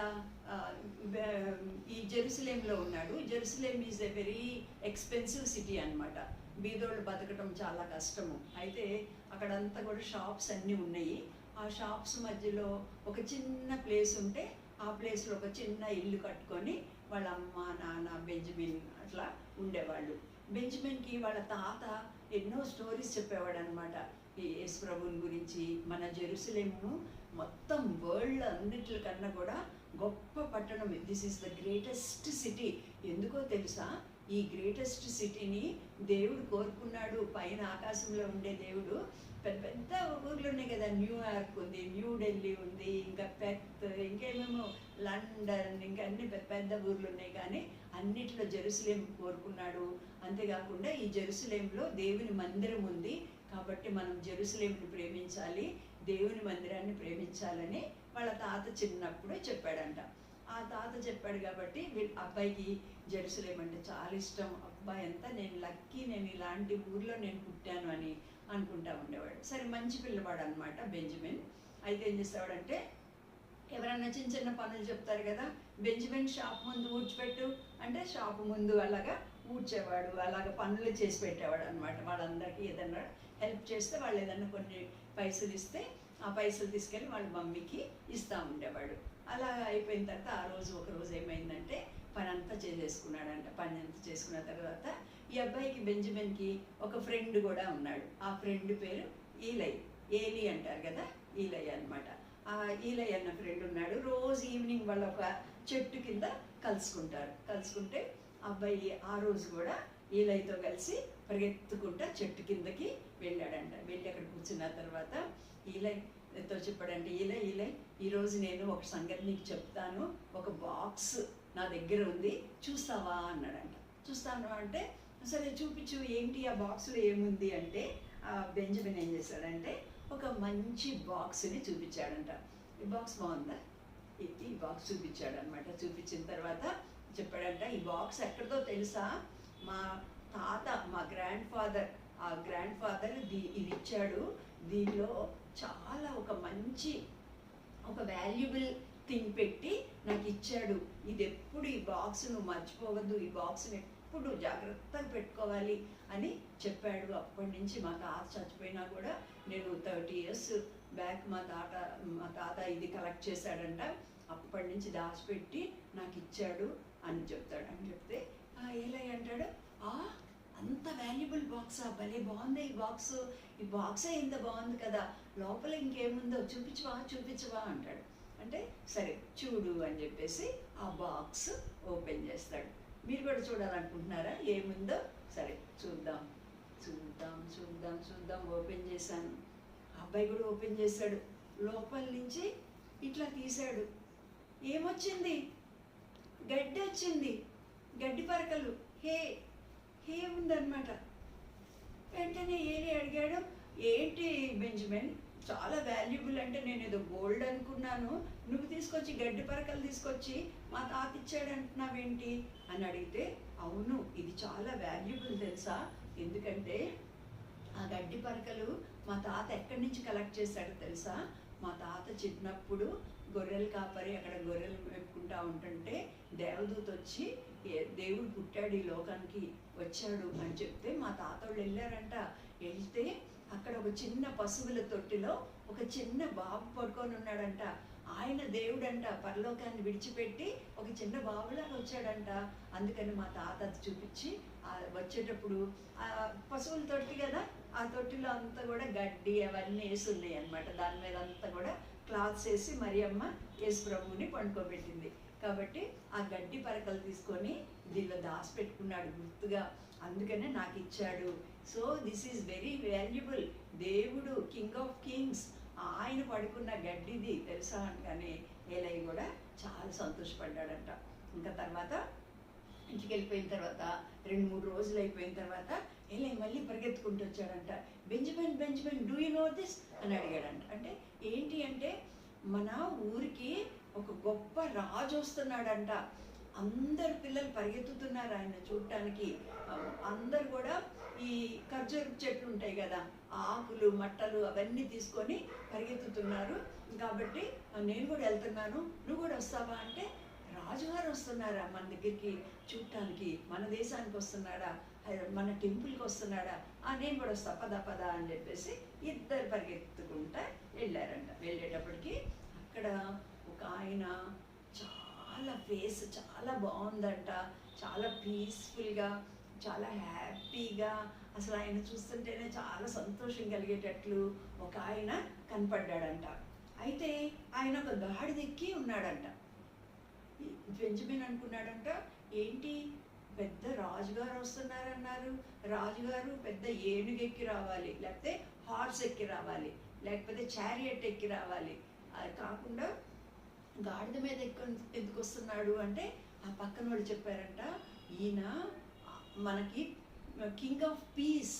ఈ జెరూసలేంలో ఉన్నాడు. Jerusalem is a very expensive city అన్నమాట. బీదోళ్ళు బతకడం చాలా కష్టము. అయితే అక్కడంతా కూడా షాప్స్ అన్నీ ఉన్నాయి. ఆ షాప్స్ మధ్యలో ఒక చిన్న ప్లేస్ ఉంటే ఆ ప్లేస్లో ఒక చిన్న ఇల్లు కట్టుకొని వాళ్ళ అమ్మ, నాన్న, బెంజమిన్ అట్లా ఉండేవాళ్ళు. బెంజమిన్కి వాళ్ళ తాత ఎన్నో స్టోరీస్ చెప్పేవాడు అనమాట. ఈ యేసు ప్రభుని గురించి. మన జెరూసలేము మొత్తం వరల్డ్ అన్నిటికన్నా కూడా గొప్ప పట్టణం. This is the greatest city. ఎందుకో తెలుసా, ఈ గ్రేటెస్ట్ సిటీని దేవుడు కోరుకున్నాడు. పైన ఆకాశంలో ఉండే దేవుడు పెద్ద పెద్ద ఊర్లు ఉన్నాయి కదా, న్యూయార్క్ ఉంది, న్యూఢిల్లీ ఉంది, ఇంకా ఇంకేమేమో లండన్, ఇంకా అన్ని పెద్ద పెద్ద ఊర్లు ఉన్నాయి. కానీ అన్నిట్లో జెరూసలేం కోరుకున్నాడు. అంతేకాకుండా ఈ జెరూసలేంలో దేవుని మందిరం ఉంది. కాబట్టి మనం జెరూసలేంని ప్రేమించాలి, దేవుని మందిరాన్ని ప్రేమించాలని వాళ్ళ తాత చిన్నప్పుడే చెప్పాడంట. ఆ తాత చెప్పాడు కాబట్టి అబ్బాయికి జెరూసలేం అంటే చాలా ఇష్టం. అబ్బాయి అంతా నేను లక్కీ, నేను ఇలాంటి ఊర్లో నేను పుట్టాను అని అనుకుంటా ఉండేవాడు. సరే, మంచి పిల్లవాడు అనమాట బెంజమిన్. అయితే ఏం చేసేవాడంటే, ఎవరన్నా చిన్న చిన్న పనులు చెప్తారు కదా, బెంజమిన్ షాప్ ముందు ఊడ్చిపెట్టు అంటే షాప్ ముందు అలాగా ఊడ్చేవాడు, అలాగ పనులు చేసి పెట్టేవాడు అనమాట. వాళ్ళందరికీ ఏదన్నా హెల్ప్ చేస్తే వాళ్ళు ఏదన్నా కొన్ని పైసలు ఇస్తే ఆ పైసలు తీసుకెళ్ళి వాళ్ళ మమ్మీకి ఇస్తూ ఉండేవాడు. అలా అయిపోయిన తర్వాత ఒక రోజు ఏమైందంటే, పని అంతా చేసేసుకున్నాడంట. పని అంతా చేసుకున్న తర్వాత ఈ అబ్బాయికి బెంజమిన్కి ఒక ఫ్రెండ్ కూడా ఉన్నాడు. ఆ ఫ్రెండ్ పేరు ఏలి అంటారు కదా, ఈలై అనమాట. ఆ ఈలై అన్న ఫ్రెండ్ ఉన్నాడు. రోజు ఈవినింగ్ వాళ్ళు ఒక చెట్టు కింద కలుసుకుంటే అబ్బాయి ఆ రోజు కూడా ఈలైతో కలిసి పరిగెత్తుకుంటా చెట్టు కిందకి వెళ్ళాడంట. వెళ్ళి అక్కడ కూర్చున్న తర్వాత ఈలై తో చెప్పాడంటే, ఇలా ఈరోజు నేను ఒక సంగతి నీకు చెప్తాను, ఒక బాక్స్ నా దగ్గర ఉంది, చూస్తావా అన్నాడంట. చూస్తాను అంటే, సరే చూపించు, ఏంటి ఆ బాక్స్లో ఏముంది అంటే, బెంజమిన్ ఏం చేశాడంటే ఒక మంచి బాక్స్ని చూపించాడంట. ఈ బాక్స్ బాగుందా, ఈ బాక్స్ చూపించాడనమాట. చూపించిన తర్వాత చెప్పాడంట, ఈ బాక్స్ ఎక్కడిదో తెలుసా, మా తాత, మా గ్రాండ్ ఫాదర్ ఇది ఇచ్చాడు, దీనిలో చాలా ఒక మంచి ఒక వాల్యుబుల్ థింగ్ పెట్టి నాకు ఇచ్చాడు, ఇది ఎప్పుడు ఈ బాక్స్ నువ్వు మర్చిపోవద్దు, ఈ బాక్స్ని ఎప్పుడు జాగ్రత్తగా పెట్టుకోవాలి అని చెప్పాడు. అప్పటి నుంచి మా తాత చచ్చిపోయినా కూడా నేను 30 years బ్యాక్ మా తాత ఇది కలెక్ట్ చేశాడంట, అప్పటి నుంచి దాచిపెట్టి నాకు ఇచ్చాడు అని చెప్తాడు. అని చెప్తే ఎలా అంటాడు, అంత వాల్యుబుల్ బాక్సా, భలే బాగుంది ఈ బాక్సే ఇంత బాగుంది కదా, లోపల ఇంకేముందో చూపించవా అంటాడు. అంటే సరే చూడు అని చెప్పేసి ఆ బాక్స్ ఓపెన్ చేస్తాడు. మీరు కూడా చూడాలనుకుంటున్నారా ఏముందో? సరే చూద్దాం. ఓపెన్ చేశాను. అబ్బాయి కూడా ఓపెన్ చేశాడు. లోపల నుంచి ఇట్లా తీశాడు. ఏమొచ్చింది? గడ్డి వచ్చింది, గడ్డి పరకలు, హే ఉందన్నమాట. వెంటనే ఏరి అడిగాడు, ఏంటి బెంజమిన్, చాలా వాల్యుబుల్ అంటే నేను ఏదో గోల్డ్ అనుకున్నాను, నువ్వు తీసుకొచ్చి గడ్డి పరకలు తీసుకొచ్చి మా తాత ఇచ్చాడు అంటున్నావేంటి అని అడిగితే, అవును ఇది చాలా వాల్యుబుల్ తెలుసా, ఎందుకంటే ఆ గడ్డి పరకలు మా తాత ఎక్కడి నుంచి కలెక్ట్ చేశాడో తెలుసా, మా తాత చిన్నప్పుడు గొర్రెలు కాపరి అక్కడ గొర్రెలు మెప్పుకుంటా ఉంటుంటే దేవదూత వచ్చి దేవుడు పుట్టాడు ఈ లోకానికి వచ్చాడు అని చెప్తే మా తాత వాళ్ళు వెళ్ళారంట. వెళ్తే అక్కడ ఒక చిన్న పశువుల తొట్టిలో ఒక చిన్న బాబు పడుకొని ఉన్నాడంట. ఆయన దేవుడంట, పరలోకాన్ని విడిచిపెట్టి ఒక చిన్న బాబులాగా వచ్చాడంట. అందుకని మా తాత చూపించి వచ్చేటప్పుడు పశువుల తొట్టి కదా, ఆ తొట్టిలో అంతా కూడా గడ్డి అవన్నీ వేసి ఉన్నాయి అనమాట. దాని మీద అంతా కూడా క్లాత్స్ వేసి మరియమ్మ యేసు ప్రభువుని పండుకోబెట్టింది. కాబట్టి ఆ గడ్డి పరకలు తీసుకొని దీనిలో దాచిపెట్టుకున్నాడు గుర్తుగా, అందుకనే నాకు ఇచ్చాడు. So this is very valuable, దేవుడు కింగ్ ఆఫ్ కింగ్స్ ఆయన పడుకున్న గడ్డిది తెలుసా అనగానే ఏలై కూడా చాలా సంతోషపడ్డాడంట. ఇంకా తర్వాత ఇంటికి వెళ్ళిపోయిన తర్వాత 2-3 రోజులు అయిపోయిన తర్వాత ఏలై మళ్ళీ పరిగెత్తుకుంటూ వచ్చాడంట. Benjamin do you know this అని అడిగాడంట. అంటే ఏంటి అంటే, మన ఊరికి ఒక గొప్ప రాజు వస్తున్నాడంట. అందరు పిల్లలు పరిగెత్తుతున్నారు ఆయన చూడటానికి. అందరు కూడా ఈ ఖర్జూర చెట్లు ఉంటాయి కదా, ఆకులు మట్టలు అవన్నీ తీసుకొని పరిగెత్తుతున్నారు. కాబట్టి నేను కూడా వెళ్తున్నాను, నువ్వు కూడా వస్తావా అంటే, రాజుగారు వస్తున్నారా మన దగ్గరికి చూడటానికి, మన దేశానికి వస్తున్నాడా, మన టెంపుల్కి వస్తున్నాడా, నేను కూడా వస్తా పద అని చెప్పేసి ఇద్దరు పరిగెత్తుకుంటా వెళ్ళారంట. వెళ్ళేటప్పటికి అక్కడ ఒక ఆయన చాలా ఫేస్ చాలా బాగుందంట, చాలా పీస్ఫుల్గా, చాలా హ్యాపీగా, అసలు ఆయన చూస్తుంటేనే చాలా సంతోషం కలిగేటట్లు ఒక ఆయన కనపడ్డాడంట. అయితే ఆయన ఒక గాడిద ఎక్కి ఉన్నాడంట. బెంజమిన్ అనుకున్నాడంట, ఏంటి పెద్ద రాజుగారు వస్తున్నారన్నారు, రాజుగారు పెద్ద ఏనుగు ఎక్కి రావాలి, లేకపోతే హార్స్ ఎక్కి రావాలి, లేకపోతే చారియట్ ఎక్కి రావాలి, అది కాకుండా గాడిద మీద ఎందుకు వస్తున్నాడు అంటే, ఆ పక్కన వాళ్ళు చెప్పారంట, ఈయన మనకి కింగ్ ఆఫ్ పీస్,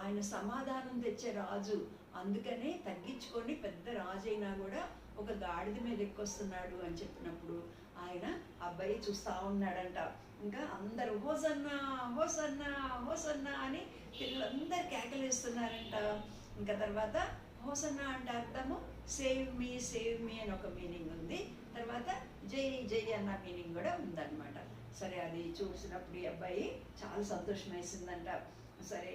ఆయన సమాధానం తెచ్చే రాజు, అందుకనే తగ్గించుకొని పెద్ద రాజు అయినా కూడా ఒక గాడిద మీద ఎక్కొస్తున్నాడు అని చెప్పినప్పుడు ఆయన అబ్బాయి చూస్తూ ఉన్నాడంట. ఇంకా అందరూ హోసన్నా అని పిల్లలందరూ కేకలేస్తున్నారంట. ఇంకా తర్వాత హోసన్నా అంటే అర్థము సేవ్ మీ అని ఒక మీనింగ్ ఉంది, తర్వాత జై అన్న మీనింగ్ కూడా ఉందన్నమాట. సరే అది చూసినప్పుడు ఈ అబ్బాయి చాలా సంతోషం వేసిందంట. సరే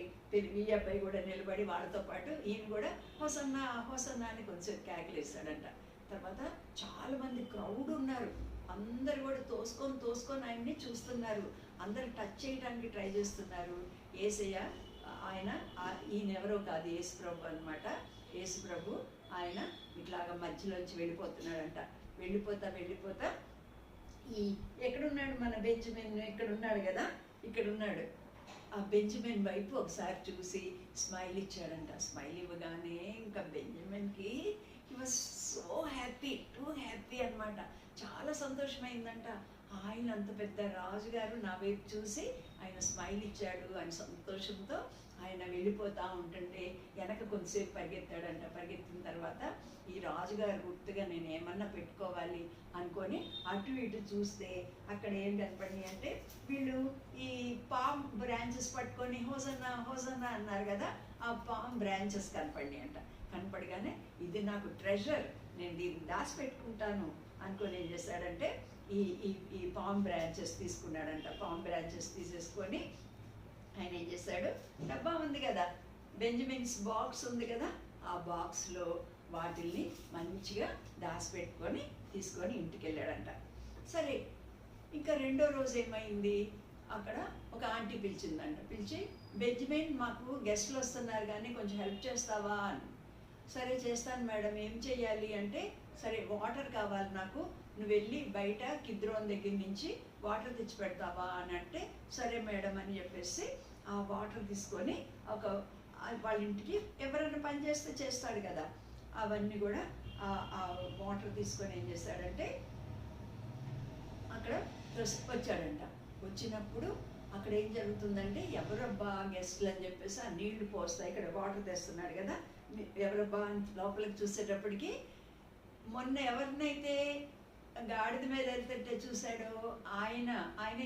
ఈ అబ్బాయి కూడా నిలబడి వాళ్ళతో పాటు ఈయన కూడా హోసన్నా అని కొంచెం కేకలేస్తాడంట. తర్వాత చాలామంది క్రౌడ్ ఉన్నారు, అందరు కూడా తోసుకొని ఆయన్ని చూస్తున్నారు, అందరు టచ్ చేయడానికి ట్రై చేస్తున్నారు. యేసయ్య ఈయన ఎవరో కాదు, యేసు ప్రభు అనమాట. యేసు ప్రభు ఆయన ఇట్లాగా మధ్యలోంచి వెళ్ళిపోతున్నాడంట. వెళ్ళిపోతా ఎక్కడున్నాడు మన బెంజమిన్, ఇక్కడున్నాడు కదా, ఇక్కడున్నాడు. ఆ బెంజమిన్ వైపు ఒకసారి చూసి స్మైల్ ఇచ్చాడంట. స్మైల్ ఇవ్వగానే ఇంకా బెంజమిన్కి he was so happy, too happy అనమాట. చాలా సంతోషమైందంట. ఆయన అంత పెద్ద రాజుగారు నా వైపు చూసి ఆయన స్మైల్ ఇచ్చాడు. ఆయన సంతోషంతో ఆయన వెళ్ళిపోతూ ఉంటుంటే వెనక కొంతసేపు పరిగెత్తాడంట. పరిగెత్తిన తర్వాత ఈ రాజుగారు గుర్తుగా నేను ఏమన్నా పెట్టుకోవాలి అనుకొని అటు ఇటు చూస్తే అక్కడ ఏం కనపడి అంటే వీళ్ళు ఈ పామ్ బ్రాంచెస్ పట్టుకొని హోసన్నా హోసన్నా అన్నారు కదా, ఆ పామ్ బ్రాంచెస్ కనపడి అంట. కనపడగానే ఇది నాకు ట్రెజర్, నేను దీన్ని దాచిపెట్టుకుంటాను అనుకొని ఏం చేశాడంటే ఈ ఈ ఈ పామ్ బ్రాంచెస్ తీసుకున్నాడంట. పామ్ బ్రాంచెస్ తీసేసుకొని ఆయన ఏం చేశాడు, డబ్బా ఉంది కదా, బెంజమిన్స్ బాక్స్ ఉంది కదా, ఆ బాక్స్లో వాటిల్ని మంచిగా దాచిపెట్టుకొని తీసుకొని ఇంటికి వెళ్ళాడంట. సరే, ఇంకా రెండో రోజు ఏమైంది, అక్కడ ఒక ఆంటీ పిలిచిందంట. పిలిచి, బెంజమిన్ మాకు గెస్ట్లు వస్తున్నారు కానీ కొంచెం హెల్ప్ చేస్తావా అని. సరే చేస్తాను మేడం, ఏం చెయ్యాలి అంటే, సరే వాటర్ కావాలి నాకు, నువ్వు వెళ్ళి బయట కిద్రోన్ దగ్గర నుంచి వాటర్ తెచ్చి పెడతావా అని అంటే, సరే మేడం అని చెప్పేసి ఆ వాటర్ తీసుకొని ఒక వాళ్ళ ఇంటికి ఎవరైనా పని చేస్తే చేస్తాడు కదా, అవన్నీ కూడా ఆ వాటర్ తీసుకొని ఏం చేశాడంటే అక్కడ వచ్చాడంట. వచ్చినప్పుడు అక్కడ ఏం జరుగుతుందంటే, ఎవరబ్బా గెస్ట్లు అని చెప్పేసి ఆ నీళ్లు పోస్తాయి, ఇక్కడ వాటర్ తెస్తున్నాడు కదా, ఎవరబ్బా లోపలికి చూసేటప్పటికి మొన్న ఎవరినైతే గాడిద మీద వెళ్తుంటే చూశాడో ఆయన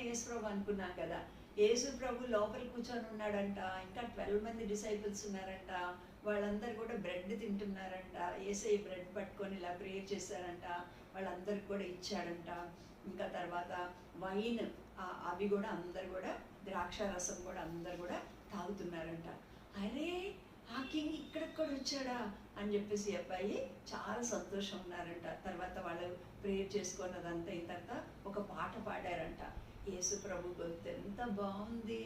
యేసుప్రభు అనుకున్నాం కదా. యేసుప్రభు లోపల కూర్చొని ఉన్నాడంట. ఇంకా 12 మంది డిసైపుల్స్ ఉన్నారంట. వాళ్ళందరూ కూడా బ్రెడ్ తింటున్నారంట. యేసయ్య బ్రెడ్ పట్టుకొని ఇలా ప్రేయర్ చేశారంట. వాళ్ళందరికి కూడా ఇచ్చాడంట. ఇంకా తర్వాత వైన్ అవి కూడా అందరు కూడా, ద్రాక్ష రసం కూడా అందరు కూడా తాగుతున్నారంట. అరే, ఆ కింగ్ ఇక్కడిక్కడ వచ్చాడా అని చెప్పేసి అబ్బాయి చాలా సంతోషం ఉన్నారంట. తర్వాత వాళ్ళు ప్రేయర్ చేసుకున్నదంతా అయిన తర్వాత ఒక పాట పాడారంట. యేసు ప్రభు గొంతు ఎంత బాగుంది,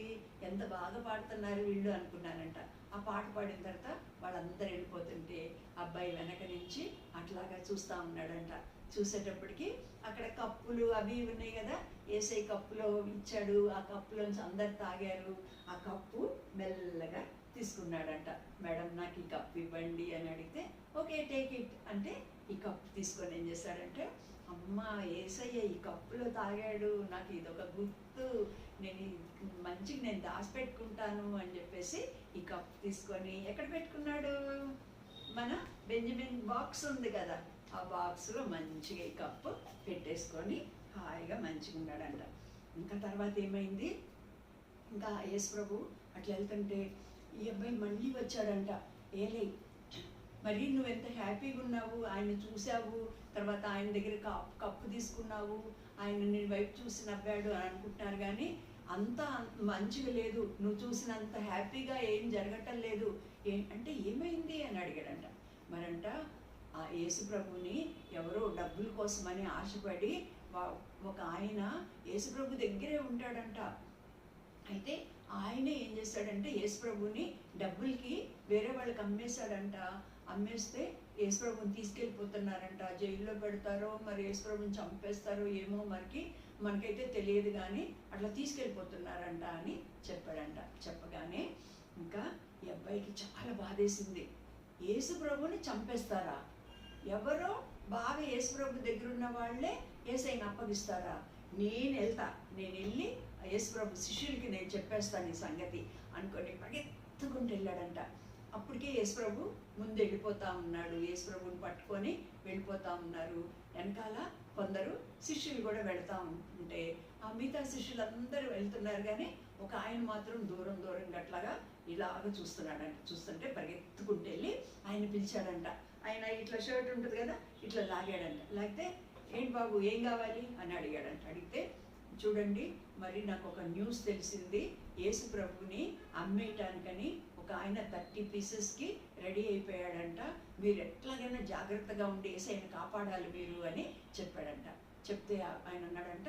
ఎంత బాగా పాడుతున్నారు వీళ్ళు అనుకున్నారంట. ఆ పాట పాడిన తర్వాత వాళ్ళందరూ వెళ్ళిపోతుంటే అబ్బాయి వెనక నుంచి అట్లాగా చూస్తూ ఉన్నాడంట. చూసేటప్పటికి అక్కడ కప్పులు అవి ఉన్నాయి కదా, యేసయ్య కప్పులో ఇచ్చాడు. ఆ కప్పులోంచి అందరు తాగారు. ఆ కప్పు మెల్లగా తీసుకున్నాడంట. మేడం నాకు ఈ కప్పు ఇవ్వండి అని అడిగితే, ఓకే టేక్ ఇట్ అంటే ఈ కప్పు తీసుకొని ఏం చేశాడంటే, అమ్మ యేసయ్య ఈ కప్పులో తాగాడు, నాకు ఇదొక గుర్తు, నేను మంచిగా నేను దాచిపెట్టుకుంటాను అని చెప్పేసి ఈ కప్పు తీసుకొని ఎక్కడ పెట్టుకున్నాడు, మన బెంజమిన్ బాక్స్ ఉంది కదా, ఆ బాక్స్లో మంచిగా ఈ కప్పు పెట్టేసుకొని హాయిగా మంచిగా ఉన్నాడంట. ఇంకా తర్వాత ఏమైంది, ఇంకా యేసు ప్రభు అట్లా వెళ్తుంటే ఈ అబ్బాయి మళ్ళీ వచ్చాడంట. ఏలే మరి నువ్వెంత హ్యాపీగా ఉన్నావు, ఆయన చూసావు, తర్వాత ఆయన దగ్గర కప్పు తీసుకున్నావు, ఆయన నీ వైపు చూసి నవ్వాడు అని అనుకుంటున్నారు కానీ అంత మంచిగా లేదు, నువ్వు చూసినంత హ్యాపీగా ఏం జరగటం లేదు అంటే ఏమైంది అని అడిగాడంట. మరంట ఆ యేసు ప్రభుని ఎవరో డబ్బుల కోసమని ఆశపడి ఒక ఆయన యేసు ప్రభు దగ్గరే ఉంటాడంట. అయితే ఆయనే ఏం చేశాడంటే యేసు ప్రభుని డబ్బులకి వేరే వాళ్ళకి అమ్మేశాడంట. అమ్మేస్తే యేసు ప్రభుని తీసుకెళ్ళిపోతున్నారంట. జైల్లో పెడతారో మరి యేసు ప్రభుని చంపేస్తారో ఏమో మనకైతే తెలియదు కానీ అట్లా తీసుకెళ్ళిపోతున్నారంట అని చెప్పాడంట. చెప్పగానే ఇంకా ఈ అబ్బాయికి చాలా బాధేసింది. యేసు ప్రభుని చంపేస్తారా, ఎవరో బాగా యేసు ప్రభు దగ్గర ఉన్న వాళ్ళే యేసయ్యని అప్పగిస్తారా, నేను వెళ్ళి యేసు ప్రభు శిష్యులకి నేను చెప్పేస్తాను ఈ సంగతి అనుకొని పరిగెత్తుకుంటూ వెళ్ళాడంట. అప్పటికే యేసు ప్రభు ముందు వెళ్ళిపోతా ఉన్నాడు. యేసు ప్రభుని పట్టుకొని వెళ్ళిపోతా ఉన్నారు. వెనకాల కొందరు శిష్యులు కూడా వెళతా ఉంటే ఆ మిగతా శిష్యులందరూ వెళ్తున్నారు కానీ ఒక ఆయన మాత్రం దూరం అట్లాగా ఇలాగ చూస్తున్నాడంట. చూస్తుంటే పరిగెత్తుకుంటూ వెళ్ళి ఆయన పిలిచాడంట. ఆయన ఇట్లా షర్ట్ ఉంటుంది కదా, ఇట్లా లాగాడంట. లాగితే ఏంటి బాబు ఏం కావాలి అని అడిగాడంట. అడిగితే చూడండి మరి నాకు ఒక న్యూస్ తెలిసింది, యేసు ప్రభుని అమ్మేయటానికని ఒక ఆయన 30 పీసెస్కి రెడీ అయిపోయాడంట, మీరు ఎట్లాగైనా జాగ్రత్తగా ఉండి యేసయ్యని కాపాడాలి మీరు అని చెప్పాడంట. చెప్తే ఆయన అన్నాడంట,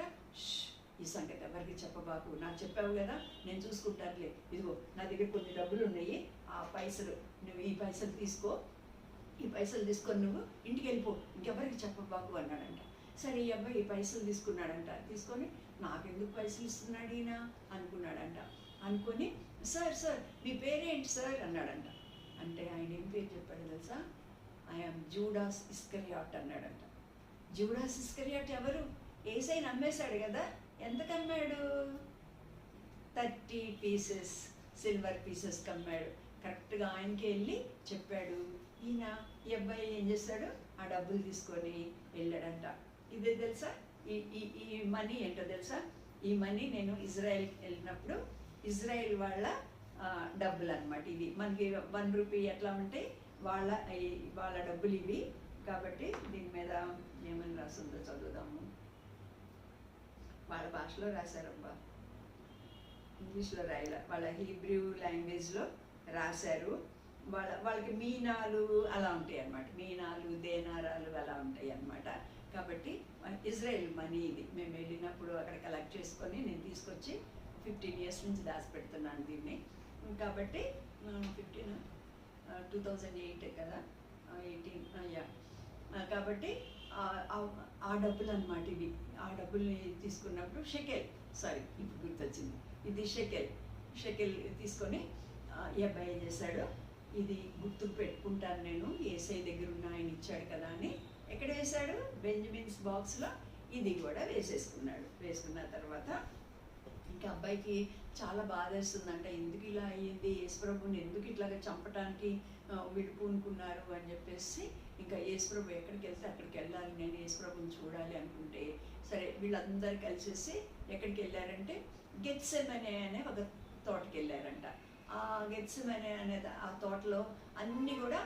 ఈ సంగతి ఎవరికి చెప్పబాకు, నాకు చెప్పావు కదా నేను చూసుకుంటానులే, ఇదిగో నా దగ్గర కొన్ని డబ్బులు ఉన్నాయి, ఆ పైసలు నువ్వు ఈ పైసలు తీసుకో, ఈ పైసలు తీసుకొని నువ్వు ఇంటికి వెళ్ళిపో, ఇంకెవరికి చెప్పబాకు అన్నాడంట. సరే ఈ అబ్బాయి ఈ పైసలు తీసుకున్నాడంట. తీసుకొని నాకెందుకు పైసలు ఇస్తున్నాడు ఈయన అనుకున్నాడంట. అనుకొని సార్ మీ పేరేంటి సార్ అన్నాడంట. అంటే ఆయన ఏం పేరు చెప్పాడు తెలుసా, ఐఎమ్ జూడాస్ ఇస్కరియాట్ అన్నాడంట. జూడాస్ ఇస్కరియాట్ ఎవరు? యేసయ్యని అమ్మేశాడు కదా. ఎంతకు అమ్మాడు? 30 పీసెస్, సిల్వర్ పీసెస్ కమ్మాడు. కరెక్ట్గా ఆయనకి వెళ్ళి చెప్పాడు. ఈయన ఈ అబ్బాయి ఏం చేశాడు? ఆ డబ్బులు తీసుకొని వెళ్ళాడంట. ఇదే తెలుసా? ఈ ఈ ఈ మనీ ఏంటో తెలుసా? ఈ మనీ నేను ఇజ్రాయెల్కి వెళ్ళినప్పుడు ఇజ్రాయెల్ వాళ్ళ డబ్బులు అనమాట ఇవి. మనకి 1 రూపీ ఎట్లా ఉంటాయి, వాళ్ళ డబ్బులు ఇవి. కాబట్టి దీని మీద ఏమని రాస్తుందో చదువుదాము. వాళ్ళ భాషలో రాశారబ్బా, ఇంగ్లీష్లో రాయలే, వాళ్ళ హీబ్రూ లాంగ్వేజ్లో రాశారు. వాళ్ళకి మీనాలు అలా ఉంటాయి అన్నమాట. మీనాలు, దేనారాలు అలా ఉంటాయి అన్నమాట. కాబట్టి ఇజ్రాయెల్ మనీ ఇది. మేము వెళ్ళినప్పుడు అక్కడ కలెక్ట్ చేసుకొని నేను తీసుకొచ్చి 15 years నుంచి దాచిపెడుతున్నాను దీన్ని. కాబట్టి 2008 కదా, 18 కాబట్టి ఆ డబ్బులు అన్నమాట ఇవి. ఆ డబ్బుల్ని తీసుకున్నప్పుడు ఇప్పుడు గుర్తొచ్చింది, ఇది షెకెల్ తీసుకొని ఈ అబ్బాయి ఏం చేశాడు? ఇది గుర్తుకు పెట్టుకుంటాను నేను, యేసయ్య దగ్గర ఉన్న ఆయన ఇచ్చాడు కదా అని ఎక్కడ వేశాడు? బెంజమిన్స్ బాక్స్లో ఇది కూడా వేసేసుకున్నాడు. వేసుకున్న తర్వాత ఇంకా అబ్బాయికి చాలా బాధ వేస్తుందంట. ఎందుకు ఇలా అయ్యింది, యేసుప్రభుని ఎందుకు ఇట్లాగా చంపడానికి వీళ్ళు పూనుకున్నారు అని చెప్పేసి, ఇంకా యేసుప్రభు ఎక్కడికి వెళ్తే అక్కడికి వెళ్ళాలి, నేను యేసుప్రభుని చూడాలి అనుకుంటే, సరే వీళ్ళందరూ కలిసేసి ఎక్కడికి వెళ్ళారంటే గెత్సెమనే అనే ఒక తోటకి వెళ్ళారంట. ఆ గెత్సెమనే అనే ఆ తోటలో అన్నీ కూడా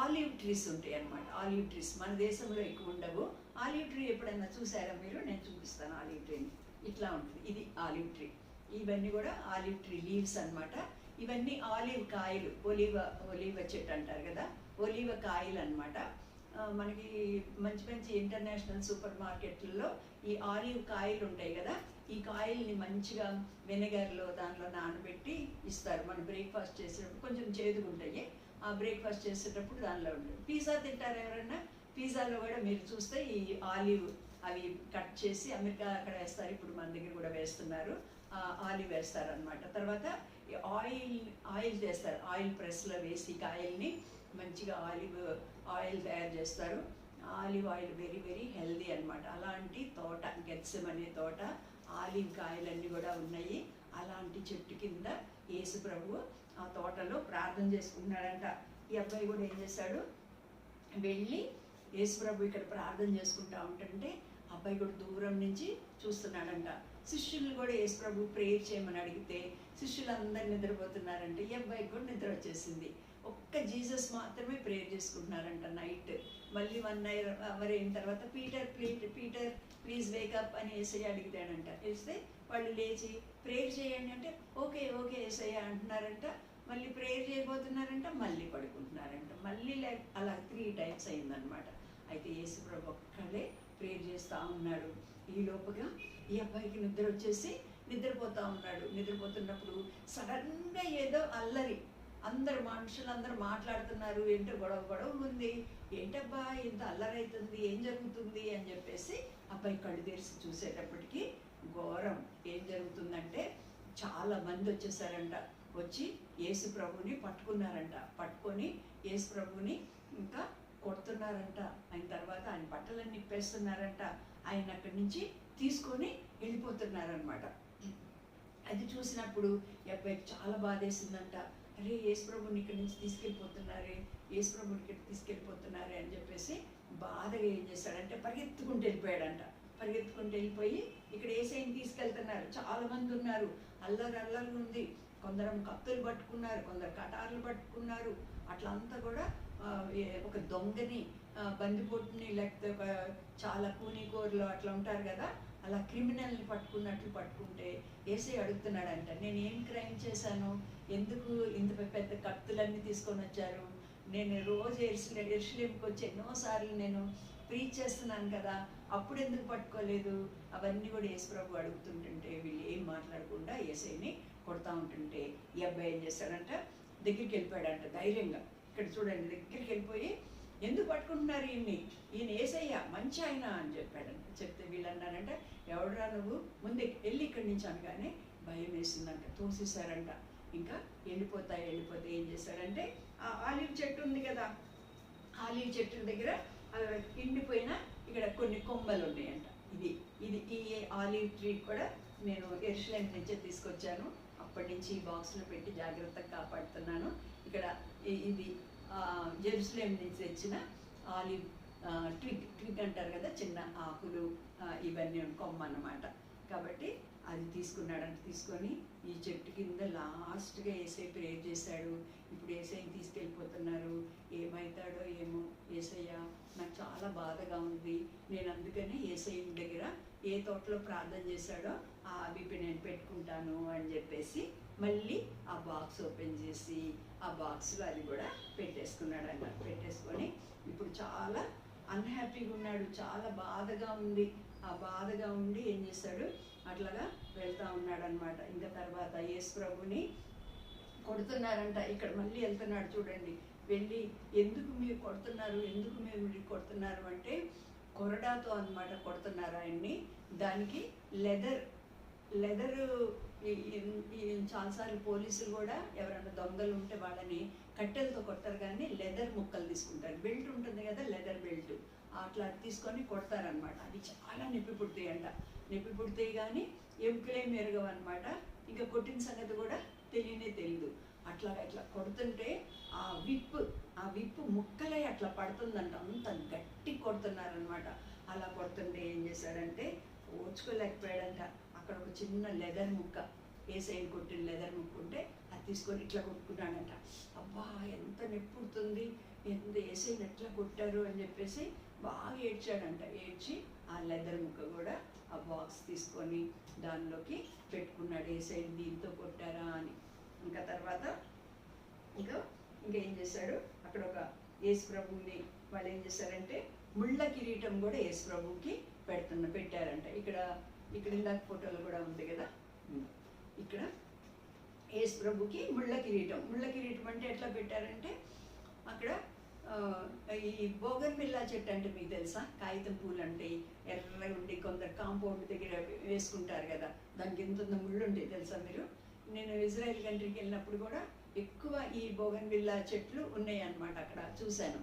ఆలివ్ ట్రీస్ ఉంటాయి అన్నమాట. ఆలివ్ ట్రీస్ మన దేశంలో ఎక్కువ ఉండవు. ఆలివ్ ట్రీ ఎప్పుడైనా చూసారా మీరు? నేను చూపిస్తాను ఆలివ్ ట్రీని. ఇట్లా ఉంటుంది, ఇది ఆలివ్ ట్రీ. ఇవన్నీ కూడా ఆలివ్ ట్రీ లీవ్స్ అన్నమాట. ఇవన్నీ ఆలివ్ కాయలు, ఒలీవ చెట్టు అంటారు కదా, ఒలీవ కాయలు అన్నమాట. మనకి మంచి మంచి ఇంటర్నేషనల్ సూపర్ మార్కెట్లలో ఈ ఆలివ్ కాయలు ఉంటాయి కదా, ఈ కాయల్ని మంచిగా వెనిగర్లో దాంట్లో నానబెట్టి ఇస్తారు. మనం బ్రేక్ఫాస్ట్ చేసేటప్పుడు కొంచెం చేదుగా ఉంటాయి. ఆ బ్రేక్ఫాస్ట్ చేసేటప్పుడు దానిలో ఉంటుంది. పిజ్జా తింటారు ఎవరన్నా? పిజ్జాలో కూడా మీరు చూస్తే ఈ ఆలివ్ అవి కట్ చేసి అమెరికా అక్కడ వేస్తారు, ఇప్పుడు మన దగ్గర కూడా వేస్తున్నారు. ఆలివ్ వేస్తారు అనమాట. తర్వాత ఆయిల్ చేస్తారు, ఆయిల్ ప్రెస్లో వేసి కాయల్ని మంచిగా ఆయిల్ తయారు చేస్తారు. Olive oil very very healthy అనమాట. అలాంటి తోట, గెత్సెమనే తోట, ఆలివ్ కాయలన్నీ కూడా ఉన్నాయి. అలాంటి చెట్టు కింద యేసు ప్రభువు ఆ తోటలో ప్రార్థన చేసుకుంటున్నాడంట. ఈ అబ్బాయి కూడా ఏం చేశాడు? వెళ్ళి యేసు ప్రభు ఇక్కడ ప్రార్థన చేసుకుంటా ఉంటుంటే అబ్బాయి కూడా దూరం నుంచి చూస్తున్నాడంట. శిష్యులు కూడా యేసు ప్రభు ప్రేయర్ చేయమని అడిగితే శిష్యులందరూ నిద్రపోతున్నారంట. ఈ అబ్బాయికి కూడా నిద్ర వచ్చేసింది. ఒక్క జీసస్ మాత్రమే ప్రేయర్ చేసుకుంటున్నారంట నైట్. మళ్ళీ 1 hour అయిన తర్వాత పీటర్ ప్లీజ్ వేకప్ అని యేసయ్య అడిగితాడంట. వేస్తే వాళ్ళు లేచి ప్రేయర్ చేయండి అంటే ఓకే యేసయ్య అంటున్నారంట. మళ్ళీ ప్రేయర్ చేయబోతున్నారంట, మళ్ళీ పడుకుంటున్నారంట. మళ్ళీ అలా 3 times అయిందనమాట. అయితే యేసు ప్రభు ఒక్కడే ప్రేయర్ చేస్తూ ఉన్నాడు. ఈ లోపుగా ఈ అబ్బాయికి నిద్ర వచ్చేసి నిద్రపోతూ ఉన్నాడు. నిద్రపోతున్నప్పుడు సడన్గా ఏదో అల్లరి, మనుషులందరూ మాట్లాడుతున్నారు, ఏంటో గొడవ ఉంది, ఏంటబ్బా ఇంత అల్లరి అవుతుంది, ఏం జరుగుతుంది అని చెప్పేసి అబ్బాయి కళ్ళు తెరిచి చూసేటప్పటికి ఘోరం. ఏం జరుగుతుందంటే చాలా మంది వచ్చేసారంట. వచ్చి యేసు ప్రభుని పట్టుకున్నారంట. పట్టుకొని యేసు ప్రభుని ఇంకా కొడుతున్నారంట. అయిన తర్వాత ఆయన బట్టలన్నీ ఇప్పేస్తున్నారంట. ఆయన అక్కడి నుంచి తీసుకొని వెళ్ళిపోతున్నారనమాట. అది చూసినప్పుడు అబ్బాయికి చాలా బాధేసిందంట. అరే యేసు ప్రభుని ఇక్కడి నుంచి తీసుకెళ్ళిపోతున్నారే అని చెప్పేసి బాధగా ఏం చేశాడంటే పరిగెత్తుకుంటూ వెళ్ళిపోయాడంట. పరిగెత్తుకుంటూ వెళ్ళిపోయి ఇక్కడ యేసయ్యని తీసుకెళ్తున్నారు. చాలా మంది ఉన్నారు, అల్లరి ఉంది. కొందరు కత్తులు పట్టుకున్నారు, కొందరు కటార్లు పట్టుకున్నారు. అట్లా అంతా కూడా ఒక దొంగని, బందిపోటుని, లేకపోతే ఒక చాలా కూనీకోరులు అట్లా ఉంటారు కదా, అలా క్రిమినల్ని పట్టుకున్నట్లు పట్టుకుంటే యేసయ్య అడుగుతున్నాడంట, నేను ఏం క్రైమ్ చేశాను, ఎందుకు ఇంత పెద్ద కత్తులన్నీ తీసుకొని వచ్చారు, నేను రోజు ఎరుషలేముకి వచ్చి ఎన్నోసార్లు నేను ప్రీచ్ చేస్తున్నాను కదా, అప్పుడు ఎందుకు పట్టుకోలేదు? అవన్నీ కూడా యేసు ప్రభు అడుగుతుంటుంటే వీళ్ళు ఏం మాట్లాడకుండా యేసయ్యని కొడతా ఉంటుంటే ఈ అబ్బాయి ఏం చేశాడంట, దగ్గరికి వెళ్ళిపోయాడంట ధైర్యంగా. ఇక్కడ చూడండి, దగ్గరికి వెళ్ళిపోయి ఎందుకు పట్టుకుంటున్నారు ఈయన యేసయ్య మంచి ఆయన అని చెప్పాడంట. చెప్తే వీళ్ళు అన్నారంట, ఎవడరా నువ్వు, ముందే వెళ్ళి ఇక్కడి నుంచి అనగానే భయం వేసిందంట, తోసేశారంట. ఇంకా వెళ్ళిపోతే ఏం చేశాడంటే ఆ ఆలివ్ చెట్టు ఉంది కదా, ఆ ఆలివ్ చెట్టు దగ్గర ఎండిపోయిన ఇక్కడ కొన్ని కొమ్మలు ఉన్నాయంట. ఇది ఇది ఈ ఆలివ్ ట్రీ కూడా నేను యెరూషలేము నుంచే తీసుకొచ్చాను. అప్పటి నుంచి ఈ బాక్స్లో పెట్టి జాగ్రత్తగా కాపాడుతున్నాను. ఇక్కడ ఇది యెరూషలేము నుంచి తెచ్చిన ఆలివ్ ట్విగ్ అంటారు కదా, చిన్న ఆకులు ఇవన్నీ కొమ్మ అన్నమాట. కాబట్టి అది తీసుకున్నాడంటే తీసుకొని ఈ చెట్టు కింద లాస్ట్గా యేసయ్య ప్రేయర్ చేశాడు. ఇప్పుడు యేసయ్యని తీసుకెళ్ళిపోతున్నారు, ఏమవుతాడో ఏమో యేసయ్య, నాకు చాలా బాధగా ఉంది. నేను అందుకనే యేసయ్య దగ్గర ఏ తోటలో ప్రార్థన చేశాడో ఆ అవిపి నేను పెట్టుకుంటాను అని చెప్పేసి మళ్ళీ ఆ బాక్స్ ఓపెన్ చేసి ఆ బాక్స్లో అది కూడా పెట్టేసుకున్నాడు పెట్టేసుకొని ఇప్పుడు చాలా అన్హ్యాపీగా ఉన్నాడు, చాలా బాధగా ఉంది. ఆ బాధగా ఉండి ఏం చేశాడు, అట్లాగా వెళ్తూ ఉన్నాడు అనమాట. ఇంకా తర్వాత యేసు ప్రభుని కొడుతున్నారంట. ఇక్కడ మళ్ళీ వెళ్తున్నాడు చూడండి. వెళ్ళి ఎందుకు మీరు కొడుతున్నారు, ఎందుకు మీరు కొడుతున్నారు అంటే కొరడాతో అనమాట కొడుతున్నారు ఆయన్ని. దానికి లెదరు చాలాసార్లు పోలీసులు కూడా ఎవరైనా దొంగలు ఉంటే వాళ్ళని కట్టెలతో కొట్టరు, కానీ లెదర్ ముక్కలు తీసుకుంటారు. బెల్ట్ ఉంటుంది కదా, లెదర్ బెల్ట్, అట్లా తీసుకొని కొడతారనమాట. అది చాలా నొప్పి పుడతాయి అంట. నొప్పి పుడతాయి కానీ ఎముకలేం ఎరగవు అనమాట. ఇంకా కొట్టిన సంగతి కూడా తెలియదు. అట్లా కొడుతుంటే ఆ విప్పు ముక్కలై అట్లా పడుతుందంట. అంత గట్టి కొడుతున్నారనమాట. అలా కొడుతుంటే ఏం చేశాడంటే ఓర్చుకోలేకపోయాడంట. అక్కడ ఒక చిన్న లెదర్ ముక్క, యేసయ్యని కొట్టిన లెదర్ ముక్క ఉంటే అది తీసుకొని ఇట్లా కొట్టుకున్నాడంట. అబ్బా ఎంత నొప్పి పుడుతుంది, ఎంత యేసయ్యని ఎట్లా కొట్టారు అని చెప్పేసి బాగా ఏడ్చాడంట. ఏడ్చి ఆ లెదర్ ముక్క కూడా ఆ బాక్స్ తీసుకొని దానిలోకి పెట్టుకున్నాడు. యేసయ్యని దీంతో కొట్టారా అని. ఇంకా తర్వాత ఇంకేం చేశాడు, అక్కడ ఒక యేసు ప్రభువుని వాళ్ళు ఏం చేశారంటే ముళ్ళ కిరీటం కూడా యేసు ప్రభువుకి పెట్టారంట. ఇక్కడ ఇందాక ఫోటోలు కూడా ఉంది కదా, ఇక్కడ యేసు ప్రభుకి ముళ్ళ కిరీటం అంటే ఎట్లా పెట్టారంటే అక్కడ ఈ బోగన్విల్లా చెట్టు అంటే మీకు తెలుసా, కాగితం పూలు అంటే ఎర్రగా ఉండి కొందరు కాంపౌండ్ దగ్గర వేసుకుంటారు కదా, దానికి ఎంత ముళ్ళు ఉంటాయి తెలుసా మీరు. నేను ఇజ్రాయెల్ కంట్రీకి వెళ్ళినప్పుడు కూడా ఎక్కువ ఈ బోగన్విల్లా చెట్లు ఉన్నాయి అన్నమాట, అక్కడ చూశాను.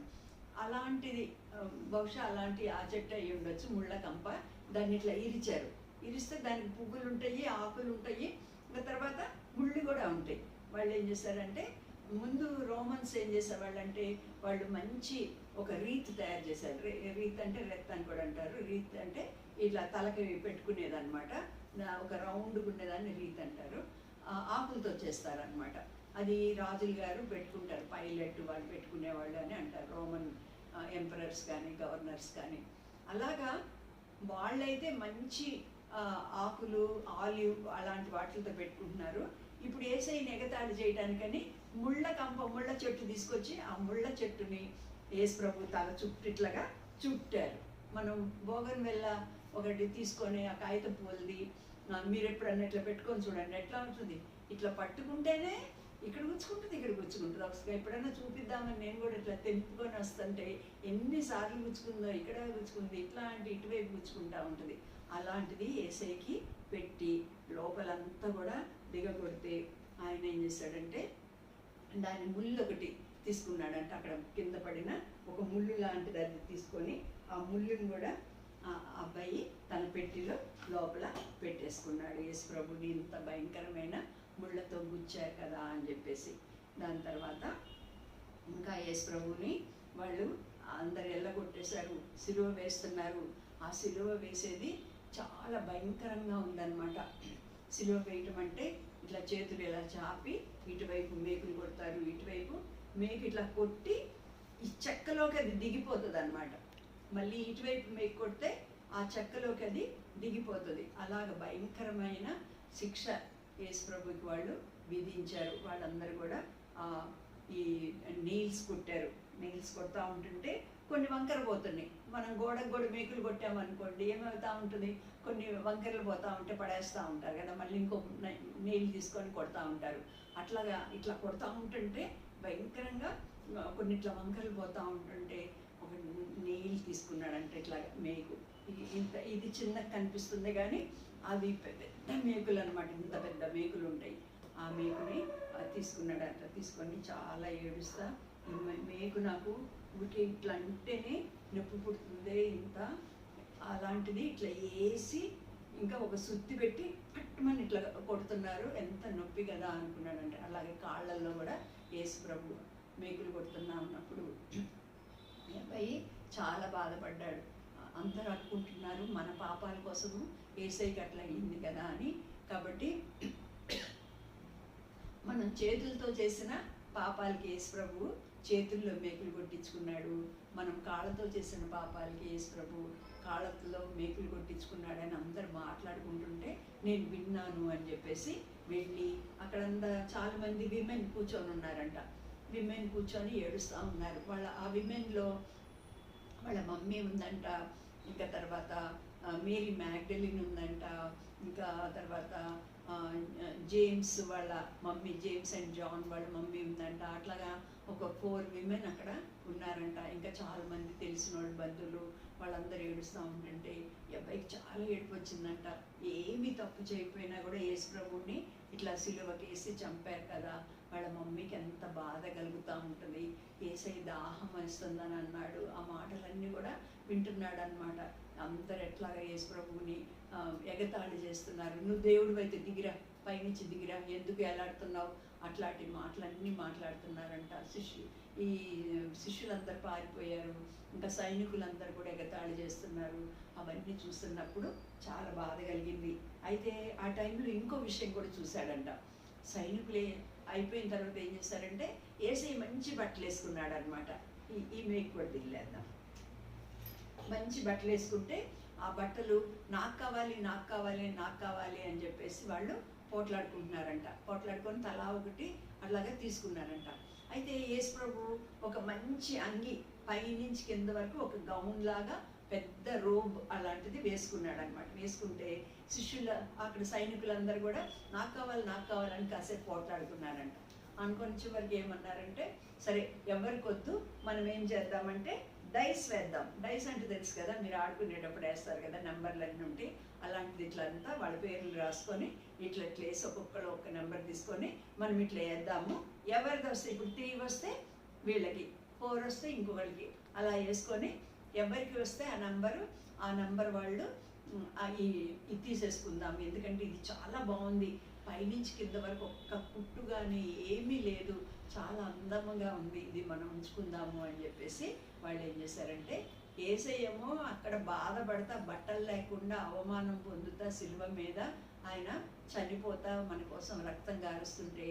అలాంటిది బహుశా అలాంటి ఆ చెట్టు అయ్యి ఉండొచ్చు, ముళ్ళ కంప. దాన్ని ఇట్లా ఇరిస్తే దానికి పువ్వులు ఉంటాయి, ఆకులు ఉంటాయి, ఇంకా తర్వాత ముళ్ళు కూడా ఉంటాయి. వాళ్ళు ఏం చేశారంటే ముందు రోమన్స్ ఏం చేసేవాళ్ళంటే వాళ్ళు మంచి ఒక రీత్ తయారు చేశారు. రీత్ అంటే రెత్ అని కూడా అంటారు. రీత్ అంటే ఇట్లా తలకి పెట్టుకునేది అనమాట. ఒక రౌండ్గా ఉండేదాన్ని రీత్ అంటారు. ఆకులతో చేస్తారనమాట. అది రాజులు గారు పెట్టుకుంటారు, పైలట్ వాళ్ళు పెట్టుకునేవాళ్ళు అని అంటారు, రోమన్ ఎంపరర్స్ కానీ గవర్నర్స్ కానీ. అలాగా వాళ్ళైతే మంచి ఆకులు, ఆలివ్ అలాంటి వాటితో పెట్టుకుంటున్నారు. ఇప్పుడు యేసయ్యని ఎగతాళి చేయడానికని ముళ్ళ చెట్టు తీసుకొచ్చి ఆ ముళ్ళ చెట్టుని యేసు ప్రభు తల చుట్టిట్లాగా చుట్టారు. మనం బోగన్విల్లా ఒకటి తీసుకొని ఆ కాగితం పూలది మీరు ఎప్పుడన్నా ఇట్లా పెట్టుకొని చూడండి ఎట్లా ఉంటుంది. ఇట్లా పట్టుకుంటేనే ఇక్కడ గుచ్చుకుంటుంది, ఇక్కడ గుచ్చుకుంటుంది. ఒకసారి ఎప్పుడైనా చూపిద్దామని నేను కూడా ఇట్లా తెంపుకొని వస్తుంటే ఎన్నిసార్లు గుచ్చుకుందో, ఇక్కడ గుచ్చుకుంది, ఇట్లాంటి ఇటువైపు గుచ్చుకుంటా ఉంటుంది. అలాంటిది యేసయ్యకి పెట్టి లోపలంతా కూడా దిగగొడితే ఆయన ఏం చేశాడంటే దాని ముళ్ళు ఒకటి తీసుకున్నాడంట. అక్కడ కింద పడిన ఒక ముళ్ళు లాంటిది అది తీసుకొని ఆ ముళ్ళుని కూడా ఆ అబ్బాయి తన పెట్టిలో లోపల పెట్టేసుకున్నాడు. యేసు ప్రభుని ఇంత భయంకరమైన ముళ్ళతో గుచ్చారు కదా అని చెప్పేసి. దాని తర్వాత ఇంకా యేసు ప్రభుని వాళ్ళు అందరు ఎల్లగొట్టేశారు, సిలువ వేస్తున్నారు. ఆ సిలువ వేసేది చాలా భయంకరంగా ఉందన్నమాట. సిలువ వేయటం అంటే ఇట్లా చేతులు ఇలా చాపి ఇటువైపు మేకులు కొడతారు, ఇటువైపు మేకు ఇట్లా కొట్టి ఈ చెక్కలోకి అది దిగిపోతుంది అన్నమాట. మళ్ళీ ఇటువైపు మేకు కొడితే ఆ చెక్కలోకి అది దిగిపోతుంది. అలాగ భయంకరమైన శిక్ష యేసు ప్రభుకి వాళ్ళు విధించారు. వాళ్ళందరూ కూడా ఈ నీల్స్ కుట్టారు. నీల్స్ కొడతా ఉంటుంటే కొన్ని వంకర పోతున్నాయి. మనం గోడ మేకులు కొట్టామనుకోండి ఏమవుతా ఉంటుంది, కొన్ని వంకరలు పోతూ ఉంటే పడేస్తూ ఉంటారు కదా, మళ్ళీ ఇంకో నీళ్ళు తీసుకొని కొడతా ఉంటారు. అట్లాగా ఇట్లా కొడతా ఉంటుంటే భయంకరంగా కొన్ని ఇట్లా వంకరలు పోతూ ఉంటుంటే ఒక నీళ్ళు తీసుకున్నాడంటే ఇట్లా మేకు ఇది చిన్నగా కనిపిస్తుంది కానీ అవి పెద్ద మేకులు అనమాట. ఇంత పెద్ద మేకులు ఉంటాయి. ఆ మేకుని తీసుకున్నాడంట. తీసుకొని చాలా ఏడుస్తా మేకు నాకు ఊరికే ఇట్లా అంటేనే నొప్పి పుడుతుందే ఇంత, అలాంటిది ఇట్లా వేసి ఇంకా ఒక సుత్తి పెట్టి పట్టుమని ఇట్లా కొడుతున్నారు, ఎంత నొప్పి కదా అనుకున్నాడంటే. అలాగే కాళ్ళల్లో కూడా యేసు ప్రభు మేకులు కొడుతున్నా ఉన్నప్పుడు ఈ అబ్బాయి చాలా బాధపడ్డాడు. అందరూ అనుకుంటున్నారు మన పాపాల కోసము యేసయ్యకి అట్లా అయింది కదా అని. కాబట్టి మనం చేతులతో చేసిన పాపాలకి యేసు ప్రభు చేతుల్లో మేకులు కొట్టించుకున్నాడు, మనం కాళ్ళతో చేసిన పాపాలకి యేసు ప్రభు కాళ్ళతో మేకులు కొట్టించుకున్నాడని అందరు మాట్లాడుకుంటుంటే నేను విన్నాను అని చెప్పేసి వెళ్ళి అక్కడంతా చాలామంది విమెన్ కూర్చొని ఉన్నారంట. విమెన్ కూర్చొని ఏడుస్తూ ఉన్నారు. ఆ విమెన్లో వాళ్ళ మమ్మీ ఉందంట, ఇంకా తర్వాత మేరీ మ్యాగ్డలిన్ ఉందంట, ఇంకా తర్వాత జేమ్స్ వాళ్ళ మమ్మీ, జేమ్స్ అండ్ జాన్ వాళ్ళ మమ్మీ ఉందంట. అట్లాగా ఒక 4 విమెన్ అక్కడ ఉన్నారంట. ఇంకా చాలామంది తెలిసిన వాళ్ళ బంధువులు వాళ్ళందరూ ఏడుస్తూ ఉంటుంటే ఈ అబ్బాయికి చాలా ఏడుపు వచ్చిందంట. ఏమీ తప్పు చేయకపోయినా కూడా యేసు ప్రభువుని ఇట్లా సిలువకేసి చంపారు కదా, వాళ్ళ మమ్మీకి ఎంత బాధ కలుగుతూ ఉంటుంది. యేసయ్య దాహం వేస్తుందని అన్నాడు. ఆ మాటలన్నీ కూడా వింటున్నాడు అనమాట. అందరు ఎట్లాగా యేసు ప్రభువుని ఎగతాళి చేస్తున్నారు. నువ్వు దేవుడు అయితే దిగిరా, పైనుంచి దిగిరా, ఎందుకు ఎలాడుతున్నావు, అట్లాంటి మాటలన్నీ మాట్లాడుతున్నారంట. ఈ శిష్యులందరూ పారిపోయారు, ఇంకా సైనికులందరూ కూడా ఎగతాళి చేస్తున్నారు. అవన్నీ చూస్తున్నప్పుడు చాలా బాధ కలిగింది. అయితే ఆ టైంలో ఇంకో విషయం కూడా చూశాడంట. సైనికులే అయిపోయిన తర్వాత ఏం చేశారంటే యేసయ్య మంచి బట్టలు వేసుకున్నాడు అనమాట. ఈ మేకు కూడా దిల్లేద్దాం. మంచి బట్టలు వేసుకుంటే ఆ బట్టలు నాకు కావాలి, నాకు కావాలి, నాకు కావాలి అని చెప్పేసి వాళ్ళు పోట్లాడుకుంటున్నారంట. పోట్లాడుకొని తలా ఒకటి అట్లాగా తీసుకున్నారంట. అయితే యేసు ప్రభు ఒక మంచి అంగి పైనుంచి కింద వరకు ఒక గౌన్ లాగా పెద్ద రోబ్ అలాంటిది వేసుకున్నాడు అనమాట. వేసుకుంటే శిష్యుల అక్కడ సైనికులందరూ కూడా నాకు కావాలి, నాకు కావాలని కాసేపు పోట్లాడుకున్నారంట. అనుకొని చివరికి ఏమన్నారంటే, సరే ఎవరికి వద్దు, మనం ఏం చేద్దామంటే డైస్ వేద్దాం. డైస్ అంటే తెలుసు కదా, మీరు ఆడుకునేటప్పుడు వేస్తారు కదా, నెంబర్లన్నీ ఉంటే అలాంటిది ఇట్లా అంతా వాళ్ళ పేర్లు రాసుకొని ఇట్లా వేసి ఒక్కొక్కరు ఒక నెంబర్ తీసుకొని మనం ఇట్లా వేద్దాము. ఎవరిది వస్తే ఇప్పుడు 3 వస్తే వీళ్ళకి, 4 వస్తే ఇంకొకరికి, అలా వేసుకొని ఎవరికి వస్తే ఆ నంబర్ వాళ్ళు ఇది తీసేసుకుందాం. ఎందుకంటే ఇది చాలా బాగుంది, పైనుంచి కింద వరకు ఒక్క కుట్టు కానీ ఏమీ లేదు, చాలా అందముగా ఉంది, ఇది మనం ఉంచుకుందాము అని చెప్పేసి వాళ్ళు ఏం చేశారంటే, యేసయ్యేమో అక్కడ బాధపడతా బట్టలు లేకుండా అవమానం పొందుతా సిలువ మీద ఆయన చనిపోతా మన కోసం రక్తం గారుస్తుంటే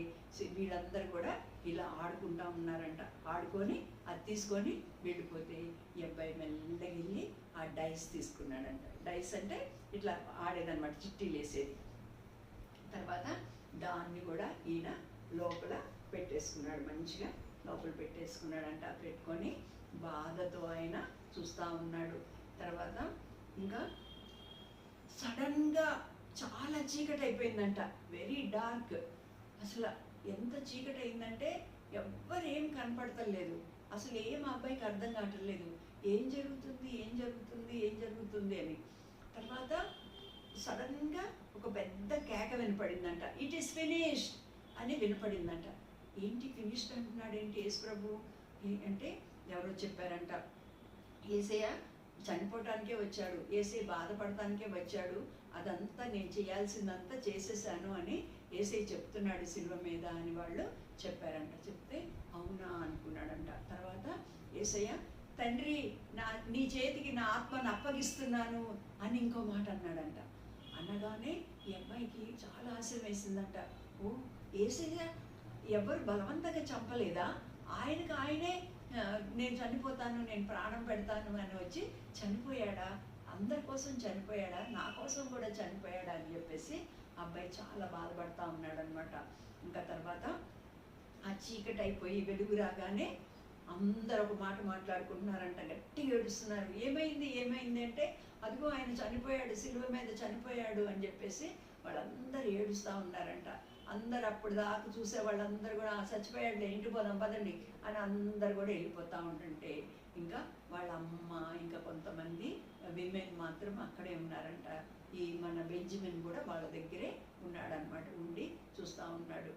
వీళ్ళందరూ కూడా ఇలా ఆడుకుంటా ఉన్నారంట. ఆడుకొని అది తీసుకొని వెళ్ళిపోతే ఈ అబ్బాయి మెల్లగా వెళ్ళి ఆ డైస్ తీసుకున్నాడంట. డైస్ అంటే ఇట్లా ఆడేదన్నమాట, చిట్టీలు వేసేది. తర్వాత దాన్ని కూడా ఈయన లోపల పెట్టేసుకున్నాడు, మంచిగా లోపల పెట్టేసుకున్నాడంట. పెట్టుకొని బాధతో ఆయన చూస్తూ ఉన్నాడు. తర్వాత ఇంకా సడన్గా చాలా చీకటి అయిపోయిందంట, వెరీ డార్క్. అసలు ఎంత చీకటి అయిందంటే ఎవ్వరేం కనపడతలేదు, అసలు ఏం అబ్బాయికి అర్థం కావట్లేదు, ఏం జరుగుతుంది ఏం జరుగుతుంది ఏం జరుగుతుంది అని. తర్వాత సడన్గా ఒక పెద్ద కేక వినపడిందంట, ఇట్ ఈస్ ఫినిష్డ్ అని వినపడిందంట. ఏంటి ఫినిష్డ్ అంటున్నాడు ఏంటి యేసు ప్రభు అంటే, ఎవరో చెప్పారంట, యేసయ్య చనిపోవటానికే వచ్చాడు, యేసయ్య బాధపడటానికే వచ్చాడు, అదంతా నేను చేయాల్సిందంతా చేసేసాను అని యేసయ్య చెప్తున్నాడు సిలువ మీద అని వాళ్ళు చెప్పారంట. చెప్తే అవునా అనుకున్నాడంట. తర్వాత యేసయ్య తండ్రి నీ చేతికి నా ఆత్మను అప్పగిస్తున్నాను అని ఇంకో మాట అన్నాడంట. అనగానే ఈ అమ్మాయికి చాలా ఆశయం వేసిందంట. ఓ యేసయ్య ఎవరు బలవంతంగా చంపలేదా, ఆయనకు ఆయనే నేను చనిపోతాను, నేను ప్రాణం పెడతాను అని వచ్చి చనిపోయాడా, అందరి కోసం చనిపోయాడా, నా కోసం కూడా చనిపోయాడా అని చెప్పేసి అబ్బాయి చాలా బాధపడతా ఉన్నాడు అనమాట. ఇంకా తర్వాత ఆ చీకటి అయిపోయి వెలుగు రాగానే అందరూ ఒక మాట మాట్లాడుకుంటున్నారంట, గట్టిగా ఏడుస్తున్నారు. ఏమైంది ఏమైంది అంటే, అదిగో ఆయన చనిపోయాడు, సిలువ మీద చనిపోయాడు అని చెప్పేసి వాళ్ళందరూ ఏడుస్తూ ఉన్నారంట. అందరు అప్పుడు దాకా చూసే వాళ్ళందరూ కూడా చచ్చిపోయాడులే ఇంటికి పోదాం పదండి అని అందరు కూడా వెళ్ళిపోతూ ఉంటుంటే ఇంకా వాళ్ళ అమ్మ ఇంకా కొంతమంది విమెన్ మాత్రం అక్కడే ఉన్నారంట. ఈ మన బెంజమిన్ కూడా వాళ్ళ దగ్గరే ఉన్నాడనమాట, ఉండి చూస్తూ ఉన్నాడు.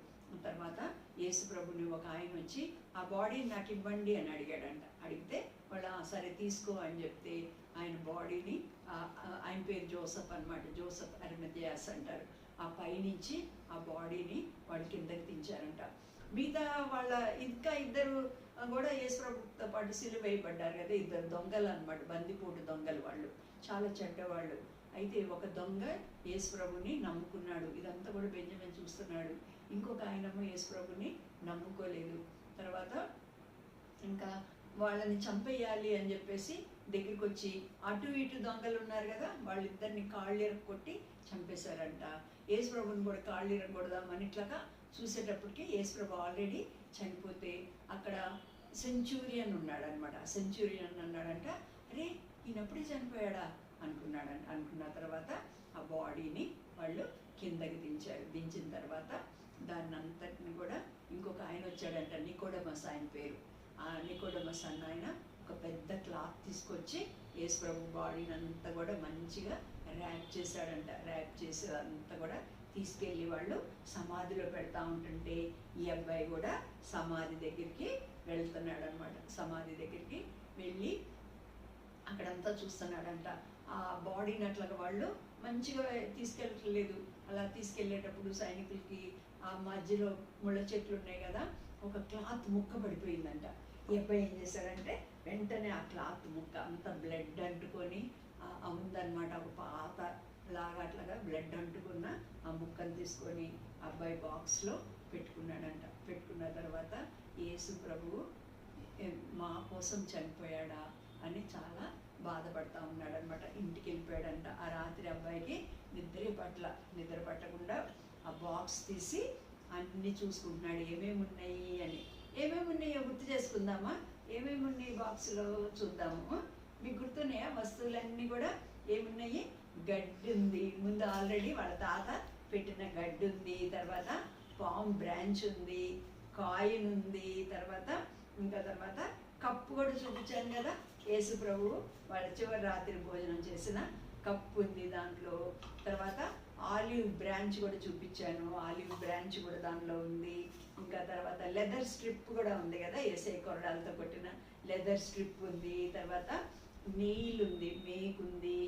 తర్వాత యేసు ప్రభుని ఒక ఆయన వచ్చి ఆ బాడీని నాకు ఇవ్వండి అని అడిగాడంట. అడిగితే వాళ్ళు సరే తీసుకో అని చెప్తే ఆయన బాడీని, ఆయన పేరు జోసఫ్ అన్నమాట, జోసఫ్ అరిమథియాస్ అంటారు, ఆ పైనుంచి ఆ బాడీని వాళ్ళు కిందకి దించారంట. మిగతా వాళ్ళ ఇంకా ఇద్దరు కూడా యేసు ప్రభుతో పాటు సిలువ వేయబడ్డారు కదా, ఇద్దరు దొంగలు అన్నమాట, బందిపోటు దొంగలు, వాళ్ళు చాలా చెడ్డవాళ్ళు. అయితే ఒక దొంగ యేసు ప్రభుని నమ్ముకున్నాడు. ఇదంతా కూడా బెంజమిన్ చూస్తున్నాడు. ఇంకొక ఆయనమ్మ యేసు ప్రభుని నమ్ముకోలేదు. తర్వాత ఇంకా వాళ్ళని చంపేయాలి అని చెప్పేసి దగ్గరికి వచ్చి అటు ఇటు దొంగలు ఉన్నారు కదా, వాళ్ళిద్దరిని కాళ్ళు కొట్టి చంపేశారంట. యేసు ప్రభుని కూడా కాళ్ళు ఇరగొడదామని ఇట్లాగా చూసేటప్పటికి యేసు ప్రభు ఆల్రెడీ చనిపోతే అక్కడ సెంచూరియన్ ఉన్నాడు అనమాట. ఆ సెంచూరియన్ అన్నాడంట, అరే ఈయనప్పుడే చనిపోయాడా అనుకున్న తర్వాత ఆ బాడీని వాళ్ళు కిందకి దించారు. దించిన తర్వాత దాన్ని అంతటిని కూడా ఇంకొక ఆయన వచ్చాడంట, నికోడమస్ ఆయన పేరు. ఆ నికోడమస్ అన్న ఆయన ఒక పెద్ద క్లాత్ తీసుకొచ్చి యేసు ప్రభు బాడీని అంతా కూడా మంచిగా ర్యాప్ చేశాడంట. ర్యాప్ చేసి అంతా కూడా తీసుకెళ్ళి వాళ్ళు సమాధిలో పెడతా ఉంటుంటే ఈ అబ్బాయి కూడా సమాధి దగ్గరికి వెళ్తున్నాడు అనమాట. సమాధి దగ్గరికి వెళ్ళి అక్కడంతా చూస్తున్నాడంట. ఆ బాడీని అట్లాగా వాళ్ళు మంచిగా తీసుకెళ్ళట్లేదు. అలా తీసుకెళ్ళేటప్పుడు సైనికులకి ఆ మధ్యలో ముళ్ళ చెట్లు ఉన్నాయి కదా, ఒక క్లాత్ ముక్క పడిపోయిందంట. ఈ అబ్బాయి ఏం చేశాడంటే వెంటనే ఆ క్లాత్ ముక్క అంతా బ్లడ్ అంటుకొని ఉందన్నమాట. ఒక పాత లాగా అట్లాగా బ్లడ్ అంటుకున్న ఆ ముక్కను తీసుకొని అబ్బాయి బాక్స్లో పెట్టుకున్నాడంట. పెట్టుకున్న తర్వాత యేసు ప్రభువు మా కోసం చనిపోయాడా అని చాలా బాధపడతా ఉన్నాడు అనమాట. ఇంటికి వెళ్ళిపోయాడంట. ఆ రాత్రి అబ్బాయికి నిద్ర పట్టకుండా ఆ బాక్స్ తీసి అన్నీ చూసుకుంటున్నాడు, ఏమేమి ఉన్నాయి అని. ఏమేమి ఉన్నాయో గుర్తు చేసుకుందామా? ఏమేమి ఉన్నాయి బాక్స్లో చూద్దాము. మీకు గుర్తున్నాయా వస్తువులన్నీ కూడా? ఏమున్నాయి? గడ్డి ఉంది, ముందు ఆల్రెడీ వాళ్ళ తాత పెట్టిన గడ్డి ఉంది, తర్వాత పామ్ బ్రాంచ్ ఉంది, కాయిన్ ఉంది, తర్వాత కప్పు కూడా చూపించాను కదా, యేసు ప్రభు వాళ్ళ చివరి రాత్రి భోజనం చేసిన కప్పు ఉంది దాంట్లో. తర్వాత ఆలివ్ బ్రాంచ్ కూడా చూపించాను, ఆలివ్ బ్రాంచ్ కూడా దానిలో ఉంది. ఇంకా తర్వాత లెదర్ స్ట్రిప్ కూడా ఉంది కదా, ఏసై కొరడాలతో కొట్టిన లెదర్ స్ట్రిప్ ఉంది. తర్వాత నెయిల్ ఉంది, మేక్ ఉంది,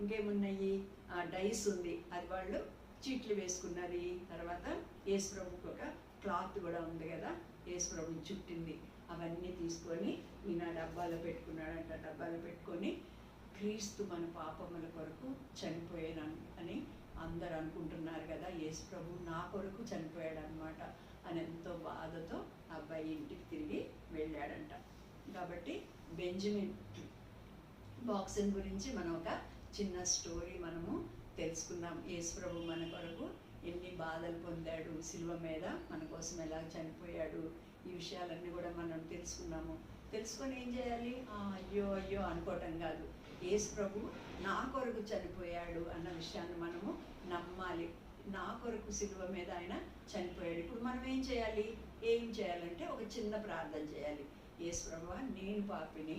ఇంకేమున్నాయి డైస్ ఉంది, అది వాళ్ళు చీట్లు వేసుకున్నది. తర్వాత యేసు ప్రభుకి ఒక క్లాత్ కూడా ఉంది కదా, యేసు ప్రభుని చుట్టింది. అవన్నీ తీసుకొని ఈయన డబ్బాలో పెట్టుకున్నాడంట. డబ్బాలో పెట్టుకొని క్రీస్తు మన పాపముల కొరకు చనిపోయాను అని అందరు అనుకుంటున్నారు కదా, యేసు ప్రభు నా కొరకు చనిపోయాడు అనమాట అని ఎంతో బాధతో అబ్బాయి ఇంటికి తిరిగి వెళ్ళాడంట. కాబట్టి బెంజమిన్ బాక్సన్ గురించి మనం ఒక చిన్న స్టోరీ మనము తెలుసుకున్నాం. యేసు ప్రభు మన కొరకు ఎన్ని బాధలు పొందాడు, సిలువ మీద మన కోసం ఎలా చనిపోయాడు, ఈ విషయాలన్నీ కూడా మనం తెలుసుకున్నాము. తెలుసుకొని ఏం చేయాలి? అయ్యో అయ్యో అనుకోవటం కాదు, యేసు ప్రభు నా కొరకు చనిపోయాడు అన్న విషయాన్ని మనము నమ్మాలి. నా కొరకు సిలువ మీద ఆయన చనిపోయాడు. ఇప్పుడు మనం ఏం చేయాలంటే ఒక చిన్న ప్రార్థన చేయాలి. యేసు ప్రభువా, నేను పాపిని,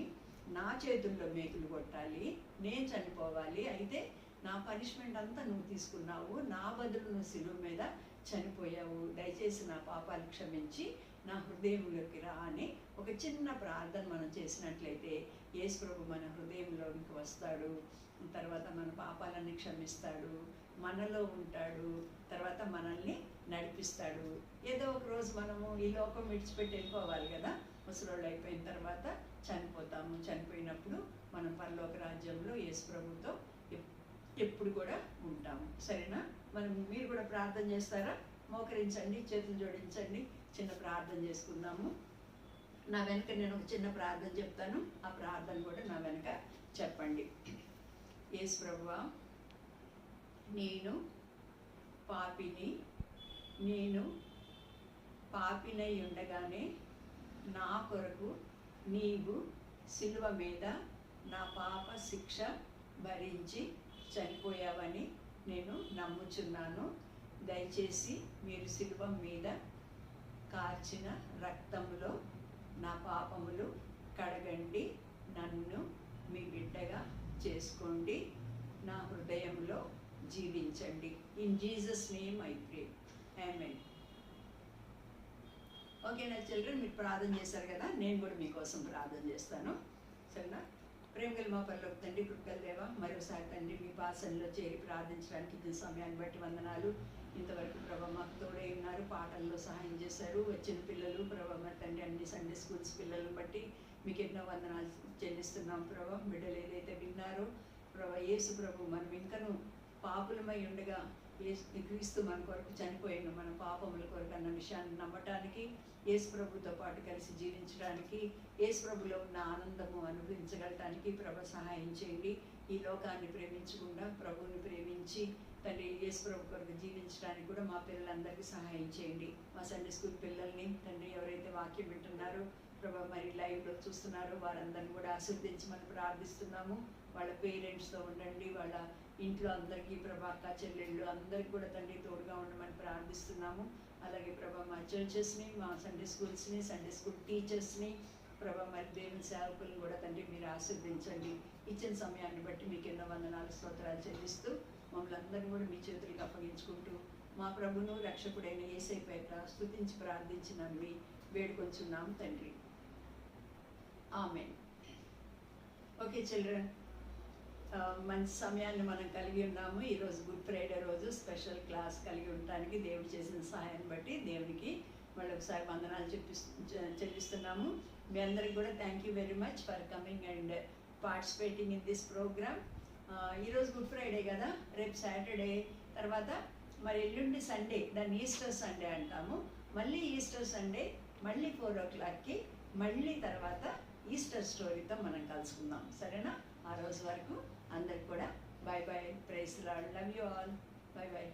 నా చేతుల్లో మేకులు కొట్టాలి, నేను చనిపోవాలి, అయితే నా పనిష్మెంట్ అంతా నువ్వు తీసుకున్నావు, నా బదులు నువ్వు సిలువ మీద చనిపోయావు, దయచేసి నా పాపాలు క్షమించి నా హృదయంలోకి రా అని ఒక చిన్న ప్రార్థన మనం చేసినట్లయితే యేసు ప్రభు మన హృదయంలోకి వస్తాడు. తర్వాత మన పాపాలన్నీ క్షమిస్తాడు, మనలో ఉంటాడు, తర్వాత మనల్ని నడిపిస్తాడు. ఏదో ఒక రోజు మనము ఈ లోకం విడిచిపెట్టి వెళ్ళిపోవాలి కదా, ముసలోళ్ళు అయిపోయిన తర్వాత చనిపోతాము. చనిపోయినప్పుడు మనం పరలోక రాజ్యంలో యేసు ప్రభుతో ఎప్పుడు కూడా ఉంటాము. సరేనా? మీరు కూడా ప్రార్థన చేస్తారా? మోకరించండి, చేతులు జోడించండి, చిన్న ప్రార్థన చేసుకుందాము. నా వెనక నేను ఒక చిన్న ప్రార్థన చెప్తాను, ఆ ప్రార్థన కూడా నా వెనక చెప్పండి. యేసు ప్రభువా, నేను పాపినై ఉండగానే నా కొరకు నీవు సిలువ మీద నా పాప శిక్ష భరించి చనిపోయావని నేను నమ్ముచున్నాను. దయచేసి మీరు సిలువ మీద కార్చిన రక్తంలో నా పాపములు కడగండి, నన్ను మీ బిడ్డగా చేసుకోండి, నా హృదయంలో జీవించండి. In Jesus name I pray, amen. ఓకేనా చిల్డ్రన్? మీరు ప్రార్థన చేశారు కదా, నేను కూడా మీకోసం ప్రార్థన చేస్తాను. సరేనా? ప్రేమగల మా పరలోక తండ్రి, కృపగల దేవ, మరోసారి తండ్రి మీ పాసనలో చేరి ప్రార్థించడానికి ఇచ్చిన సమయాన్ని బట్టి వందనాలు. ఇంతవరకు ప్రభా మాకు తోడై ఉన్నారు, పాటల్లో సహాయం చేశారు. వచ్చిన పిల్లలు ప్రభా మా తండ్రి అన్ని సండే స్కూల్స్ పిల్లలను బట్టి మీకు ఎన్నో వందనాలు చెల్లిస్తున్నాం ప్రభా. బిడ్డలు ఏదైతే విన్నారో ప్రభా, యేసు ప్రభు మనం ఇంకను పాపులమై ఉండగా క్రీస్తు మన కొరకు చనిపోయిన మన పాపముల కొరకు అన్న విషయాన్ని నమ్మటానికి, యేసు ప్రభుతో పాటు కలిసి జీవించడానికి, యేసు ప్రభులో ఉన్న ఆనందము అనుభవించగలటానికి ప్రభు సహాయం చేయండి. ఈ లోకాన్ని ప్రేమించకుండా ప్రభువుని ప్రేమించి తండ్రి యేసు ప్రభు కొరకు జీవించడానికి కూడా మా పిల్లలందరికీ సహాయం చేయండి. మా సండే స్కూల్ పిల్లల్ని తండ్రి ఎవరైతే వాక్యం వింటున్నారో ప్రభు, మరి లైవ్లో చూస్తున్నారో వారందరిని కూడా ఆశీర్వదించమని ప్రార్థిస్తున్నాము. వాళ్ళ పేరెంట్స్తో ఉండండి, వాళ్ళ ఇంట్లో అందరికీ ప్రభా అక్క చెల్లెళ్ళు అందరికీ కూడా తండ్రి తోడుగా ఉండమని ప్రార్థిస్తున్నాము. అలాగే ప్రభా మా చర్చెస్ని, మా సండే స్కూల్స్ని, సండే స్కూల్ టీచర్స్ని ప్రభా మరి దేవుని సేవకులను కూడా తండ్రి మీరు ఆశీర్వదించండి. ఇచ్చిన సమయాన్ని బట్టి మీకు ఎన్నో వందనాలు స్తోత్రాలు చెల్లిస్తూ మమ్మల్ని అందరినీ కూడా మీ చేతులకు అప్పగించుకుంటూ మా ప్రభును రక్షకుడైన యేసయ్య పేరిట స్తుతించి ప్రార్థించి నమ్మి వేడుకొంచున్నాం తండ్రి. ఆమేన్. ఓకే చిల్డ్రన్, మంచి సమయాన్ని మనం కలిగి ఉన్నాము. ఈరోజు గుడ్ ఫ్రైడే రోజు స్పెషల్ క్లాస్ కలిగి ఉండటానికి దేవుడు చేసిన సహాయాన్ని బట్టి దేవునికి మళ్ళీ ఒకసారి వందనాలు చెల్లిస్తున్నాము. మీ అందరికి కూడా thank you very much for coming and participating in this programme. ఈరోజు గుడ్ ఫ్రైడే కదా, రేపు సాటర్డే, తర్వాత మరి ఎల్లుండి సండే, దాన్ని ఈస్టర్ సండే అంటాము. మళ్ళీ ఈస్టర్ సండే మళ్ళీ 4 o'clockకి మళ్ళీ తర్వాత ఈస్టర్ స్టోరీతో మనం కలుసుకుందాం. సరేనా? ఆ రోజు వరకు అందరికి కూడా bye bye, praise Lord, love you all, bye bye.